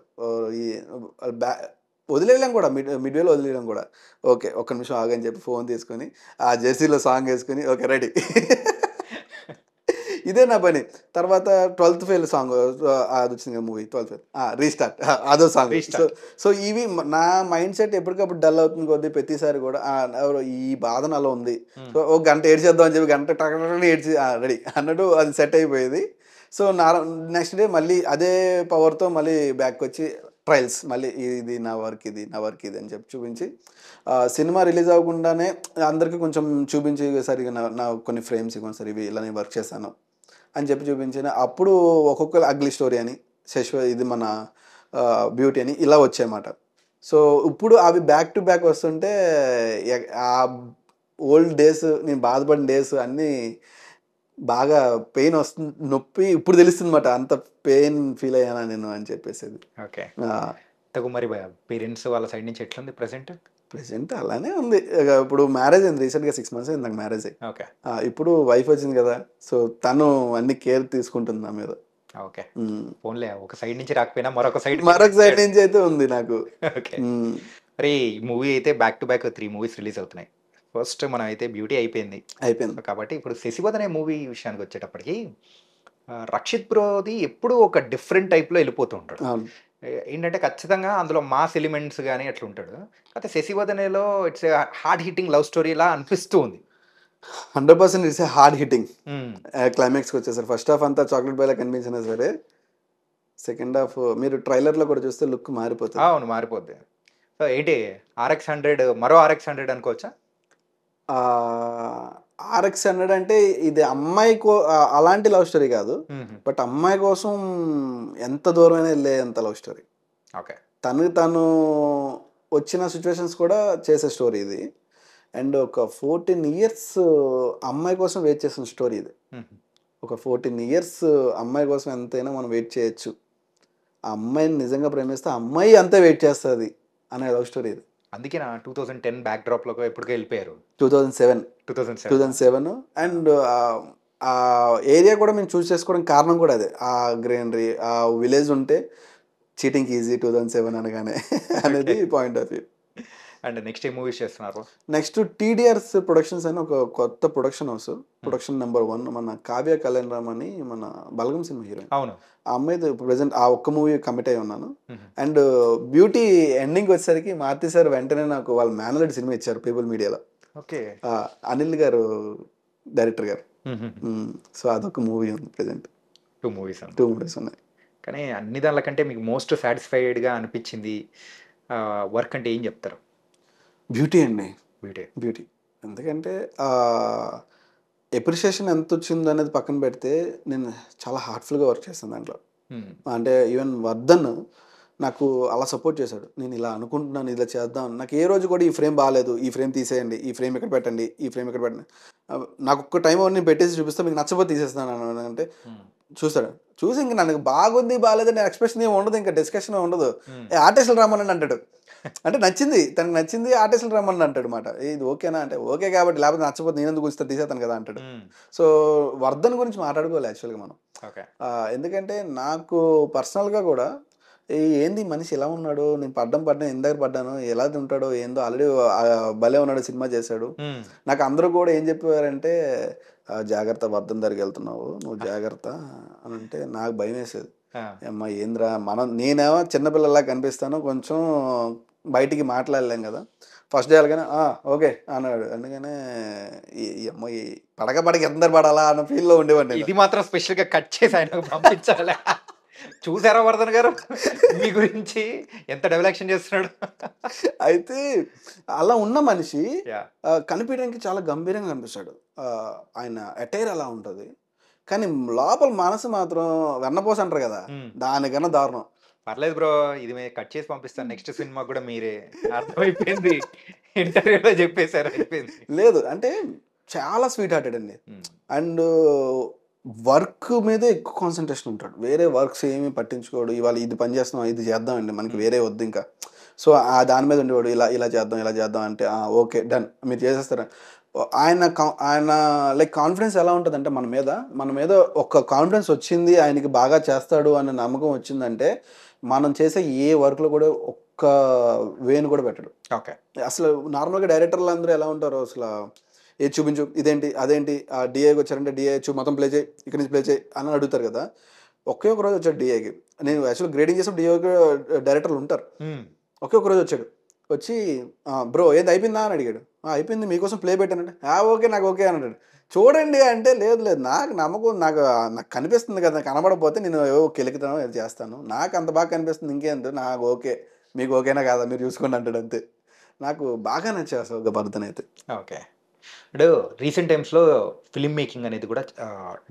వదిలేయలేం కూడా, మిడ్వేలో వదిలేయడం కూడా. ఓకే ఒక్క నిమిషం ఆగని చెప్పి ఫోన్ తీసుకొని ఆ జెర్సీలో సాంగ్ వేసుకొని ఓకే రెడీ. ఇదే నా పని. తర్వాత 12th ఫెయిల్ సాంగ్ అది వచ్చింది కదా మూవీ 12th ఫెయిల్ రీస్టార్ట్ అదో సాంగ్. సో సో ఇవి నా మైండ్ సెట్ ఎప్పటికప్పుడు డల్ అవుతుంది కొద్దీ ప్రతిసారి కూడా ఈ బాధ నాలో ఉంది, సో ఒక గంట ఏడ్చేద్దాం అని చెప్పి గంట టక్కన ఏడ్చి రెడీ అన్నట్టు అది సెట్ అయిపోయేది. సో నెక్స్ట్ డే మళ్ళీ అదే పవర్తో మళ్ళీ బ్యాక్ వచ్చి ట్రయల్స్ మళ్ళీ ఇది నా వర్క్ ఇది నా వర్క్ ఇది అని చెప్పి చూపించి సినిమా రిలీజ్ అవ్వకుండానే అందరికీ కొంచెం చూపించి సరిగా నా కొన్ని ఫ్రేమ్స్ ఇవ్వండి సార్ ఇవి ఇలా నేను వర్క్ చేశాను అని చెప్పి చూపించిన. అప్పుడు ఒక్కొక్కరు అగ్లీ స్టోరీ అని ఇది మన బ్యూటీ అని ఇలా వచ్చాయన్నమాట. సో ఇప్పుడు అవి బ్యాక్ టు బ్యాక్ వస్తుంటే ఆ ఓల్డ్ డేస్ నేను బాధపడిన డేస్ అన్నీ బాగా పెయిన్ వస్తుంది, నొప్పి ఇప్పుడు తెలుస్తుంది అనమాట, అంత పెయిన్ ఫీల్ అయ్యానా నేను అని చెప్పేసి. ఓకే. మరి పేరెంట్స్ వాళ్ళ సైడ్ నుంచి ఎట్లుంది ప్రెసెంట్? అలానే ఉంది. ఇప్పుడు మ్యారేజ్ అయింది రీసెంట్గా 6 months అయింది నాకు మ్యారేజ్ అయ్యి. ఓకే. ఇప్పుడు వైఫ్ వచ్చింది కదా, సో తను అన్ని కేర్ తీసుకుంటుంది నా మీద. ఓకే. ఫోన్లే ఒక సైడ్ నుంచి రాకపోయినా మరొక సైడ్ నుంచి అయితే ఉంది నాకు. ఓకే. మరి ఈ మూవీ అయితే back to back 3 movies release అవుతున్నాయి. ఫస్ట్ మనం అయితే బ్యూటీ అయిపోయింది కాబట్టి ఇప్పుడు శశివదన్ అనే మూవీ విషయానికి వచ్చేటప్పటికి రక్షిత్ బ్రోది ఎప్పుడు ఒక డిఫరెంట్ టైప్లో వెళ్ళిపోతూ ఉంటాడు. ఏంటంటే ఖచ్చితంగా అందులో మాస్ ఎలిమెంట్స్ కానీ అట్లా ఉంటాడు. అయితే శశివదనేలో it's hard hitting love story లా అనిపిస్తూ ఉంది. 100% ఇట్స్ హార్డ్ హిట్టింగ్. క్లైమాక్స్కి వచ్చేసరి ఫస్ట్ హాఫ్ అంతా చాక్లెట్ బాయ్లా కనిపించినా సరే సెకండ్ హాఫ్ మీరు ట్రైలర్లో కూడా చూస్తే లుక్ మారిపోతుంది. అవును, మారిపోద్ది. సో ఏంటి RX100 మరో RX100 అనుకోవచ్చా? RX100 అంటే ఇది అమ్మాయి అలాంటి లవ్ స్టోరీ కాదు, బట్ అమ్మాయి కోసం ఎంత దూరమైనా వెళ్ళేంత లవ్ స్టోరీ. ఓకే. తను వచ్చిన సిచ్యువేషన్స్ కూడా చేసే స్టోరీ ఇది. అండ్ ఒక 14 years అమ్మాయి కోసం వెయిట్ చేసిన స్టోరీ ఇది. ఒక 14 years అమ్మాయి కోసం ఎంతైనా మనం వెయిట్ చేయొచ్చు, ఆ అమ్మాయిని నిజంగా ప్రేమిస్తే అమ్మాయి అంతే వెయిట్ చేస్తుంది అనే లవ్ స్టోరీ ఇది. అందుకే నా 2010 బ్యాక్ డ్రాప్ లో ఎప్పటికీ వెళ్ళిపోయారు. 2007 అండ్ ఆ ఏరియా కూడా మేము చూస్ చేసుకోవడానికి కారణం కూడా అదే, ఆ గ్రీనరీ, ఆ విలేజ్ ఉంటే చీటింగ్ ఈజీ 2007 అనగానే అనేది point of view. And next A movies చేస్తున్నారు? నెక్స్ట్ TDR's ప్రొడక్షన్స్ అని ఒక కొత్త ప్రొడక్షన్ హౌస్, ప్రొడక్షన్ నెంబర్ 1 మన కావ్య కళ్యాణ్ రామ్ అని మన బలగం సినిమా హీరోయిన్. అవును. ఆ అమ్మాయి ప్రెసెంట్ ఆ ఒక్క మూవీ కమిట్ అయి ఉన్నాను. అండ్ బ్యూటీ ఎండింగ్ వచ్చేసరికి మారుతి సార్ వెంటనే నాకు వాళ్ళ మేనల్డ్ సినిమా ఇచ్చారు పీపుల్ మీడియాలో. ఓకే. అనిల్ గారు డైరెక్టర్ గారు. సో అదొక మూవీ ఉంది ప్రెసెంట్. 2 movies ఉన్నాయి. కానీ అన్ని దానికంటే మీకు మోస్ట్ సాటిస్ఫైడ్గా అనిపించింది వర్క్ అంటే ఏం చెప్తారు? బ్యూటీ అండి. బ్యూటీ ఎందుకంటే ఎప్రిషియేషన్ ఎంత వచ్చింది అనేది పక్కన పెడితే నేను చాలా హార్ట్ఫుల్గా వర్క్ చేస్తాను దాంట్లో. అంటే ఈవెన్ వర్ధన్ నాకు అలా సపోర్ట్ చేశాడు, నేను ఇలా అనుకుంటున్నాను ఇలా చేద్దాం, నాకు ఏ రోజు కూడా ఈ ఫ్రేమ్ బాగాలేదు, ఈ ఫ్రేమ్ తీసేయండి, ఈ ఫ్రేమ్ ఇక్కడ పెట్టండి, ఈ ఫ్రేమ్ ఇక్కడ పెట్టండి, నాకు ఒక్క టైం నేను పెట్టేసి చూపిస్తే మీకు నచ్చపోతే తీసేస్తాను అంటే చూస్తాడు. చూసి ఇంక నాకు బాగుంది బాగాలేదు నేను ఎక్స్ప్రెషన్ ఏమి ఉండదు, ఇంకా డిస్కషన్ ఉండదు, ఆర్టిస్టులు రమ్మని అంటాడు. అంటే నచ్చింది తనకు నచ్చింది ఆర్టిస్టులు రమ్మని అంటాడు అనమాట. ఇది ఓకేనా అంటే ఓకే కాబట్టి, లేకపోతే నచ్చపోతే నేను ఎందుకు వస్తే తీసేస్తాను కదా అంటాడు. సో వర్ధన్ గురించి మాట్లాడుకోవాలి యాక్చువల్గా మనం. ఎందుకంటే నాకు పర్సనల్గా కూడా ఏంది మనిషి ఎలా ఉన్నాడు, నేను పడ్డాను ఇందాక పడ్డాను, ఎలా ఉంటాడో ఏందో, ఆల్రెడీ భలే ఉన్నాడు, సినిమా చేశాడు. నాకు అందరూ కూడా ఏం చెప్పేవారంటే జాగ్రత్త వర్ధన్ దగ్గరికి వెళ్తున్నావు నువ్వు జాగ్రత్త అని అంటే నాకు భయం వేసేది. అమ్మా ఏంద్రా నేనేమో చిన్నపిల్లలా కనిపిస్తాను, కొంచెం బయటికి మాట్లాడలేం కదా. ఫస్ట్ డే వెళ్ళగానే ఓకే అన్నాడు. అందుకనే ఈ అమ్మాయి పడక ఎంత పడాలా అన్న ఫీల్లో ఉండేవాడిని. ఇది మాత్రం స్పెషల్గా కట్ చేసి ఆయన పంపించాలి. చూసారా వర్ధన్ గారు మీ గురించి ఎంత డెవలక్షన్ చేస్తున్నాడు? అయితే అలా ఉన్న మనిషి కనిపించడానికి చాలా గంభీరంగా కనిపిస్తాడు, ఆయన అటైర్ అలా ఉంటుంది, కానీ లోపల మనసు మాత్రం వెన్నపోస అంటారు కదా, దానికన్నా దారుణం. పర్లేదు బ్రో, ఇది కట్ చేసి పంపిస్తాను నెక్స్ట్ సినిమా కూడా, మీరే అర్థమైపోయింది ఇంటర్వ్యూలో చెప్పేశారు. అయిపోయింది. లేదు అంటే చాలా స్వీట్ హార్టెడ్ అండి. అండ్ వర్క్ మీదే ఎక్కువ కాన్సన్ట్రేషన్ ఉంటాడు, వేరే వర్క్స్ ఏమీ పట్టించుకోడు. ఇవాళ ఇది పని చేస్తున్నాం, ఇది చేద్దామండి, మనకి వేరే వద్దు ఇంకా. సో దాని మీద ఉండేవాడు, ఇలా చేద్దాం అంటే ఓకే డన్ మీరు చేసేస్తారా. ఆయన లైక్ కాన్ఫిడెన్స్ ఎలా ఉంటుంది అంటే మన మీద ఒక కాన్ఫిడెన్స్ వచ్చింది, ఆయనకి బాగా చేస్తాడు అనే నమ్మకం వచ్చిందంటే మనం చేసే ఏ వర్క్లో కూడా ఒక్క వేను కూడా పెట్టడు. ఓకే. అసలు నార్మల్గా డైరెక్టర్లు అందరూ ఎలా ఉంటారు, అసలు ఏది చూపించు, ఇదేంటి అదేంటి, డిఐకి వచ్చారంటే డిఐ మొత్తం ప్లే చేయి, ఇక్కడి నుంచి ప్లే చేయి అని అడుగుతారు కదా. ఒకే ఒక రోజు వచ్చాడు డిఐకి. నేను యాక్చువల్ గ్రేడింగ్ చేసిన డిఐకి డైరెక్టర్లు ఉంటారు. ఒకే ఒక రోజు వచ్చాడు, వచ్చి బ్రో ఏది అయిపోయిందా అని అడిగాడు. అయిపోయింది, మీకోసం ప్లే పెట్టానంటే ఓకే నాకు ఓకే అని అన్నాడు. చూడండి అంటే లేదు లేదు, నాకు నమ్మకం, నాకు కనిపిస్తుంది కదా, కనబడకపోతే నేను ఏవో కెలుకుతాను చేస్తాను, నాకు అంత బాగా కనిపిస్తుంది, ఇంకేంటి నాకు ఓకే, మీకు ఓకేనా కాదా మీరు చూసుకోండి అంటాడు అంతే. నాకు బాగా నచ్చాయి అసలు గబ్బర్ అయితే. ఓకే. ఇప్పుడు రీసెంట్ టైమ్స్లో ఫిల్మ్ మేకింగ్ అనేది కూడా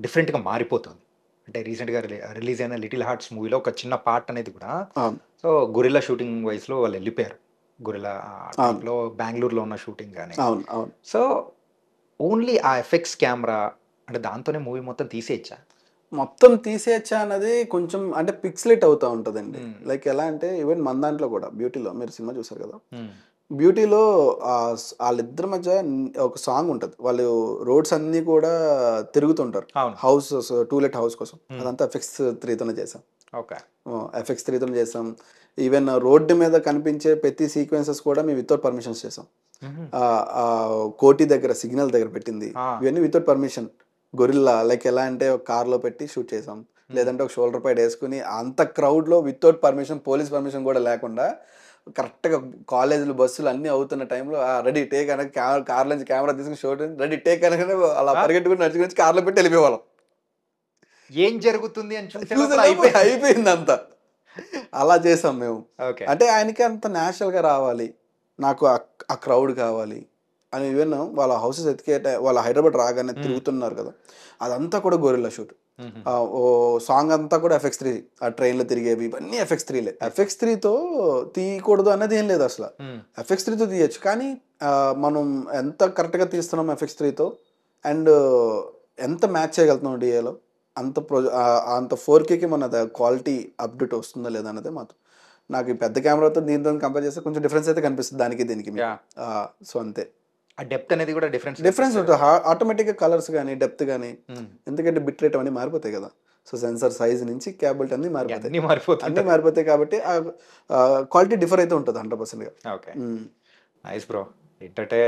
డిఫరెంట్గా మారిపోతుంది. అంటే రీసెంట్గా రిలీజ్ అయిన లిటిల్ హార్ట్స్ మూవీలో ఒక చిన్న పార్ట్ అనేది కూడా సో గొరిల్లా షూటింగ్ వైస్లో వాళ్ళు వెళ్ళిపోయారు. గొరిల్లా టైప్లో బెంగళూరులో ఉన్న షూటింగ్ కానీ. అవును అవును. సో ఓన్లీ ఆ ఎఫెక్ట్స్ కెమెరా అంటే దాంతోనే మూవీ మొత్తం తీసేయచ్చా? మొత్తం తీసేయచ్చా అన్నది కొంచెం అంటే పిక్స్లెట్ అవుతూ ఉంటుందండి. లైక్ ఎలా అంటే ఈవెన్ మన దాంట్లో కూడా బ్యూటీలో మీరు సినిమా చూసారు కదా, బ్యూటీలో వాళ్ళిద్దరి మధ్య ఒక సాంగ్ ఉంటుంది. వాళ్ళు రోడ్స్ అన్నీ కూడా తిరుగుతుంటారు హౌస్, టూలెట్ హౌస్ కోసం. అదంతా FX 3తోనే చేసాం. ఓకే, FX 3తోనే చేసాం. ఈవెన్ రోడ్డు మీద కనిపించే ప్రతి సీక్వెన్సెస్ కూడా మేము వితౌట్ పర్మిషన్స్ చేసాం. కోటి దగ్గర సిగ్నల్ దగ్గర పెట్టింది ఇవన్నీ వితౌట్ పర్మిషన్. గొరిల్లా లైక్ ఎలా అంటే ఒక కార్లో పెట్టి షూట్ చేసాం, లేదంటే ఒక షోల్డర్ పైడ్ వేసుకుని అంత క్రౌడ్లో వితౌట్ పర్మిషన్, పోలీస్ పర్మిషన్ కూడా లేకుండా కరెక్ట్గా కాలేజీలు బస్సులు అన్నీ అవుతున్న టైంలో రెడీ టేక్ అనగా కార్ నుంచి కెమెరా తీసుకుని షూట్ రెడీ టేక్ అనగానే అలా పరిగెట్టుకుని నడుచుకుని కార్లో పెట్టి వెళ్ళిపోయేవాళ్ళం. ఏం జరుగుతుంది అని చూసి అయిపోయింది అంతా. అలా చేసాం మేము. అంటే ఆయనకి అంత న్యాచురల్గా రావాలి, నాకు ఆ క్రౌడ్ కావాలి అని. ఈవెన్ వాళ్ళ హౌసెస్ వాళ్ళ హైదరాబాద్ రాగానే తిరుగుతున్నారు కదా, అదంతా కూడా గొరిల్లా షూట్. ఓ సాంగ్ అంతా కూడా FX 3, ఆ ట్రైన్లో తిరిగేవి ఇవన్నీ FX 3లే. FX 3తో తీయకూడదు అన్నది ఏం లేదు అసలు, FX 3తో తీయచ్చు. కానీ మనం ఎంత కరెక్ట్గా తీస్తున్నాం FX 3తో అండ్ ఎంత మ్యాచ్ చేయగలుగుతున్నాం డిఏలో, అంత 4Kకి మన క్వాలిటీ అప్డేట్ వస్తుందా లేదా అన్నదే మాత్రం. నాకు ఈ పెద్ద కెమెరాతో దీంతో కంపేర్ చేస్తే కొంచెం డిఫరెన్స్ అయితే కనిపిస్తుంది దానికి దీనికి. సో అంతే, ఆ డెప్త్ అనేది కూడా డిఫరెన్స్ ఉంటుంది ఆటోమేటిక్గా, కలర్స్ కానీ డెప్త్ కానీ. ఎందుకంటే బిట్ రేట్ అవన్నీ మారిపోతాయి కదా, సో సెన్సార్ సైజ్ నుంచి క్యాబిలిటీ అన్నీ మారిపోతాయి కాబట్టి క్వాలిటీ డిఫర్ అయితే ఉంటుంది 100%గా. Okay, nice bro. ఏంటంటే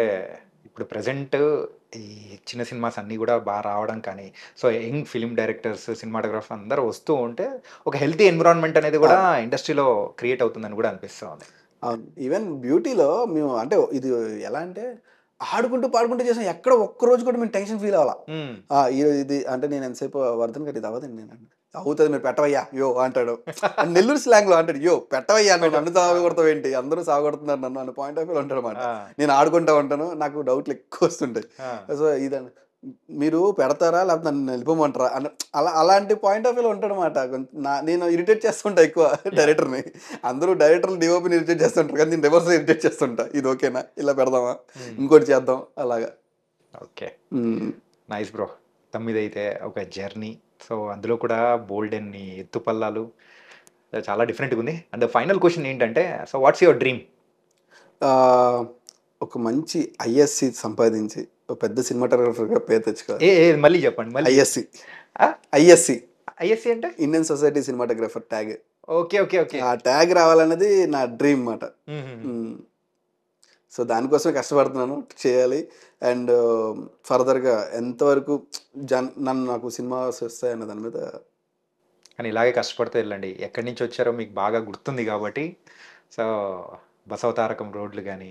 ఇప్పుడు ప్రజెంట్ ఈ చిన్న సినిమాస్ అన్నీ కూడా బాగా రావడం కానీ, so young film directors, cinematographer అందరూ వస్తూ ఉంటే ఒక హెల్తీ ఎన్విరాన్మెంట్ అనేది కూడా ఇండస్ట్రీలో క్రియేట్ అవుతుందని కూడా అనిపిస్తుంది. ఈవెన్ బ్యూటీలో మేము అంటే ఇది ఎలా అంటే ఆడుకుంటూ పాడుకుంటూ చేసాం, ఎక్కడ ఒక్కరోజు కూడా మేము టెన్షన్ ఫీల్ అవ్వాలా. ఇది అంటే నేను ఎంతసేపు వర్ధన్ గారు ఇది అవ్వదండి, నేను అవుతుంది మీరు పెట్టవయ్యా యో అంటాడు, నెల్లూరు స్లాంగ్ లో అంటాడు, యో పెట్టవయ్యా నువ్వు నన్ను సాగొడతావు ఏంటి, అందరూ సాగొడుతున్నారు నన్ను అన్న పాయింట్ ఆఫ్ వ్యూ ఉంటాడు అనమాట. నేను ఆడుకుంటా ఉంటాను, నాకు డౌట్లు ఎక్కువ వస్తుంటాయి. సో ఇదండి, మీరు పెడతారా లేకపోతే నన్ను వెళ్ళిపోమంటారా అన్న అలాంటి పాయింట్ ఆఫ్ వ్యూలో ఉంటాడు అనమాట. నేను ఇరిటేట్ చేస్తుంటా ఎక్కువ డైరెక్టర్ని. అందరూ డైరెక్టర్లు డిఓపిని ఇరిటేట్ చేస్తుంటారు కానీ నేను రివర్స్లో ఇరిటేట్ చేస్తుంటా, ఇది ఓకేనా, ఇలా పెడదామా, ఇంకోటి చేద్దాం అలాగా. Okay, nice bro. తమ్మిదైతే ఒక జర్నీ, సో అందులో కూడా బోల్డ్ అన్ని ఎత్తుపల్లాలు చాలా డిఫరెంట్గా ఉంది. అండ్ ఫైనల్ క్వశ్చన్ ఏంటంటే, సో వాట్స్ యువర్ డ్రీమ్? ఒక మంచి ISC సంపాదించి ఒక పెద్ద సినిమాటోగ్రఫర్గా పేరు తెచ్చుకోవాలి. మళ్ళీ చెప్పండి. ISC అంటే Indian society cinematographer tag. Okay okay okay, ఆ ట్యాగ్ రావాలన్నది నా డ్రీమ్ మాట. సో దానికోసమే కష్టపడుతున్నాను, చేయాలి. అండ్ ఫర్దర్గా ఎంతవరకు నాకు సినిమా వస్తాయి అన్న దాని మీద. కానీ ఇలాగే కష్టపడితే వెళ్ళండి. ఎక్కడి నుంచి వచ్చారో మీకు బాగా గుర్తుంది కాబట్టి. సో బసవతారకం రోడ్లు కానీ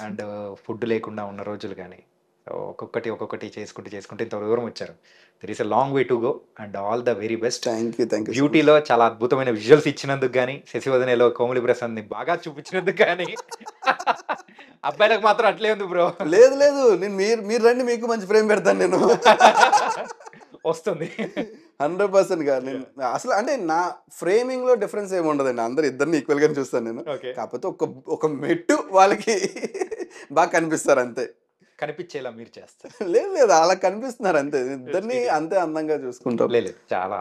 అండ్ ఫుడ్ లేకుండా ఉన్న రోజులు కానీ, ఒక్కొక్కటి చేసుకుంటే ఇంత దూరం వచ్చారు. There is a long way to go and all the very best. Thank you. బ్యూటీలో చాలా అద్భుతమైన విజువల్స్ ఇచ్చినందుకు కానీ, శశివదనేలో కోమలి ప్రసాద్ని బాగా చూపించినందుకు కానీ. అబ్బాయిలకు మాత్రం అట్లే ఉంది బ్రో. లేదు నేను మీరు రండి, మీకు మంచి ఫ్రేమ్ పెడతాను నేను. వస్తుంది 100%గా. నేను అసలు అంటే నా ఫ్రేమింగ్ లో డిఫరెన్స్ ఏమి ఉండదండి, అందరు ఇద్దరిని ఈక్వల్ గానే చూస్తాను నేను. కాకపోతే ఒక మెట్టు వాళ్ళకి బాగా కనిపిస్తారు అంతే, కనిపించేలా మీరు చేస్తారు. లేదు అలా కనిపిస్తున్నారు అంతే, ఇద్దరిని అంతే అందంగా చూసుకుంటాం. లేదు చాలా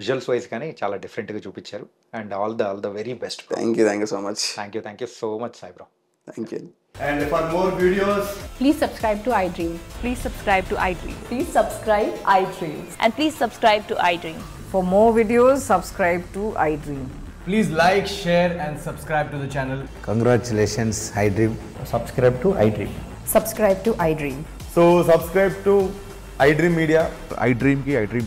విజువల్స్ వైజ్ కానీ చాలా డిఫరెంట్ గా చూపించారు. And all the very best. Thank you so much. Thank you so much Sai bro. Thank you. And for more videos, please subscribe to iDream. Please subscribe to iDream. Please subscribe iDream. And please subscribe to iDream. For more videos, subscribe to iDream. please like, share and subscribe to the channel. Congratulations, iDream. Subscribe to iDream. Subscribe to iDream. So subscribe to iDream Media. iDream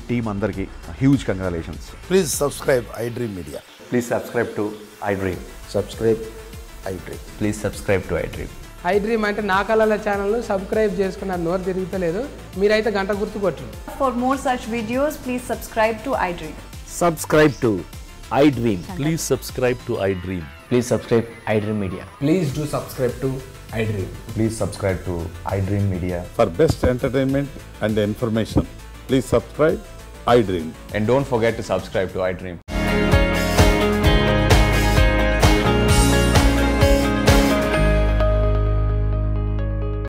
team అందరికి huge congratulations. Please subscribe iDream Media. Please subscribe to iDream. Subscribe iDream. Please subscribe to iDream. iDream అంటే నా కళల channel subscribe చేసుకున్న నోరు తిరుగుతలేదు, మీరైతే గంట గుర్తు కొట్టండి. For more such videos, please subscribe to iDream. Subscribe to iDream. Please subscribe to iDream. Please subscribe iDream Media. Please do subscribe to iDream. Please subscribe to iDream Media. For best entertainment and information, please subscribe iDream. And don't forget to subscribe to iDream.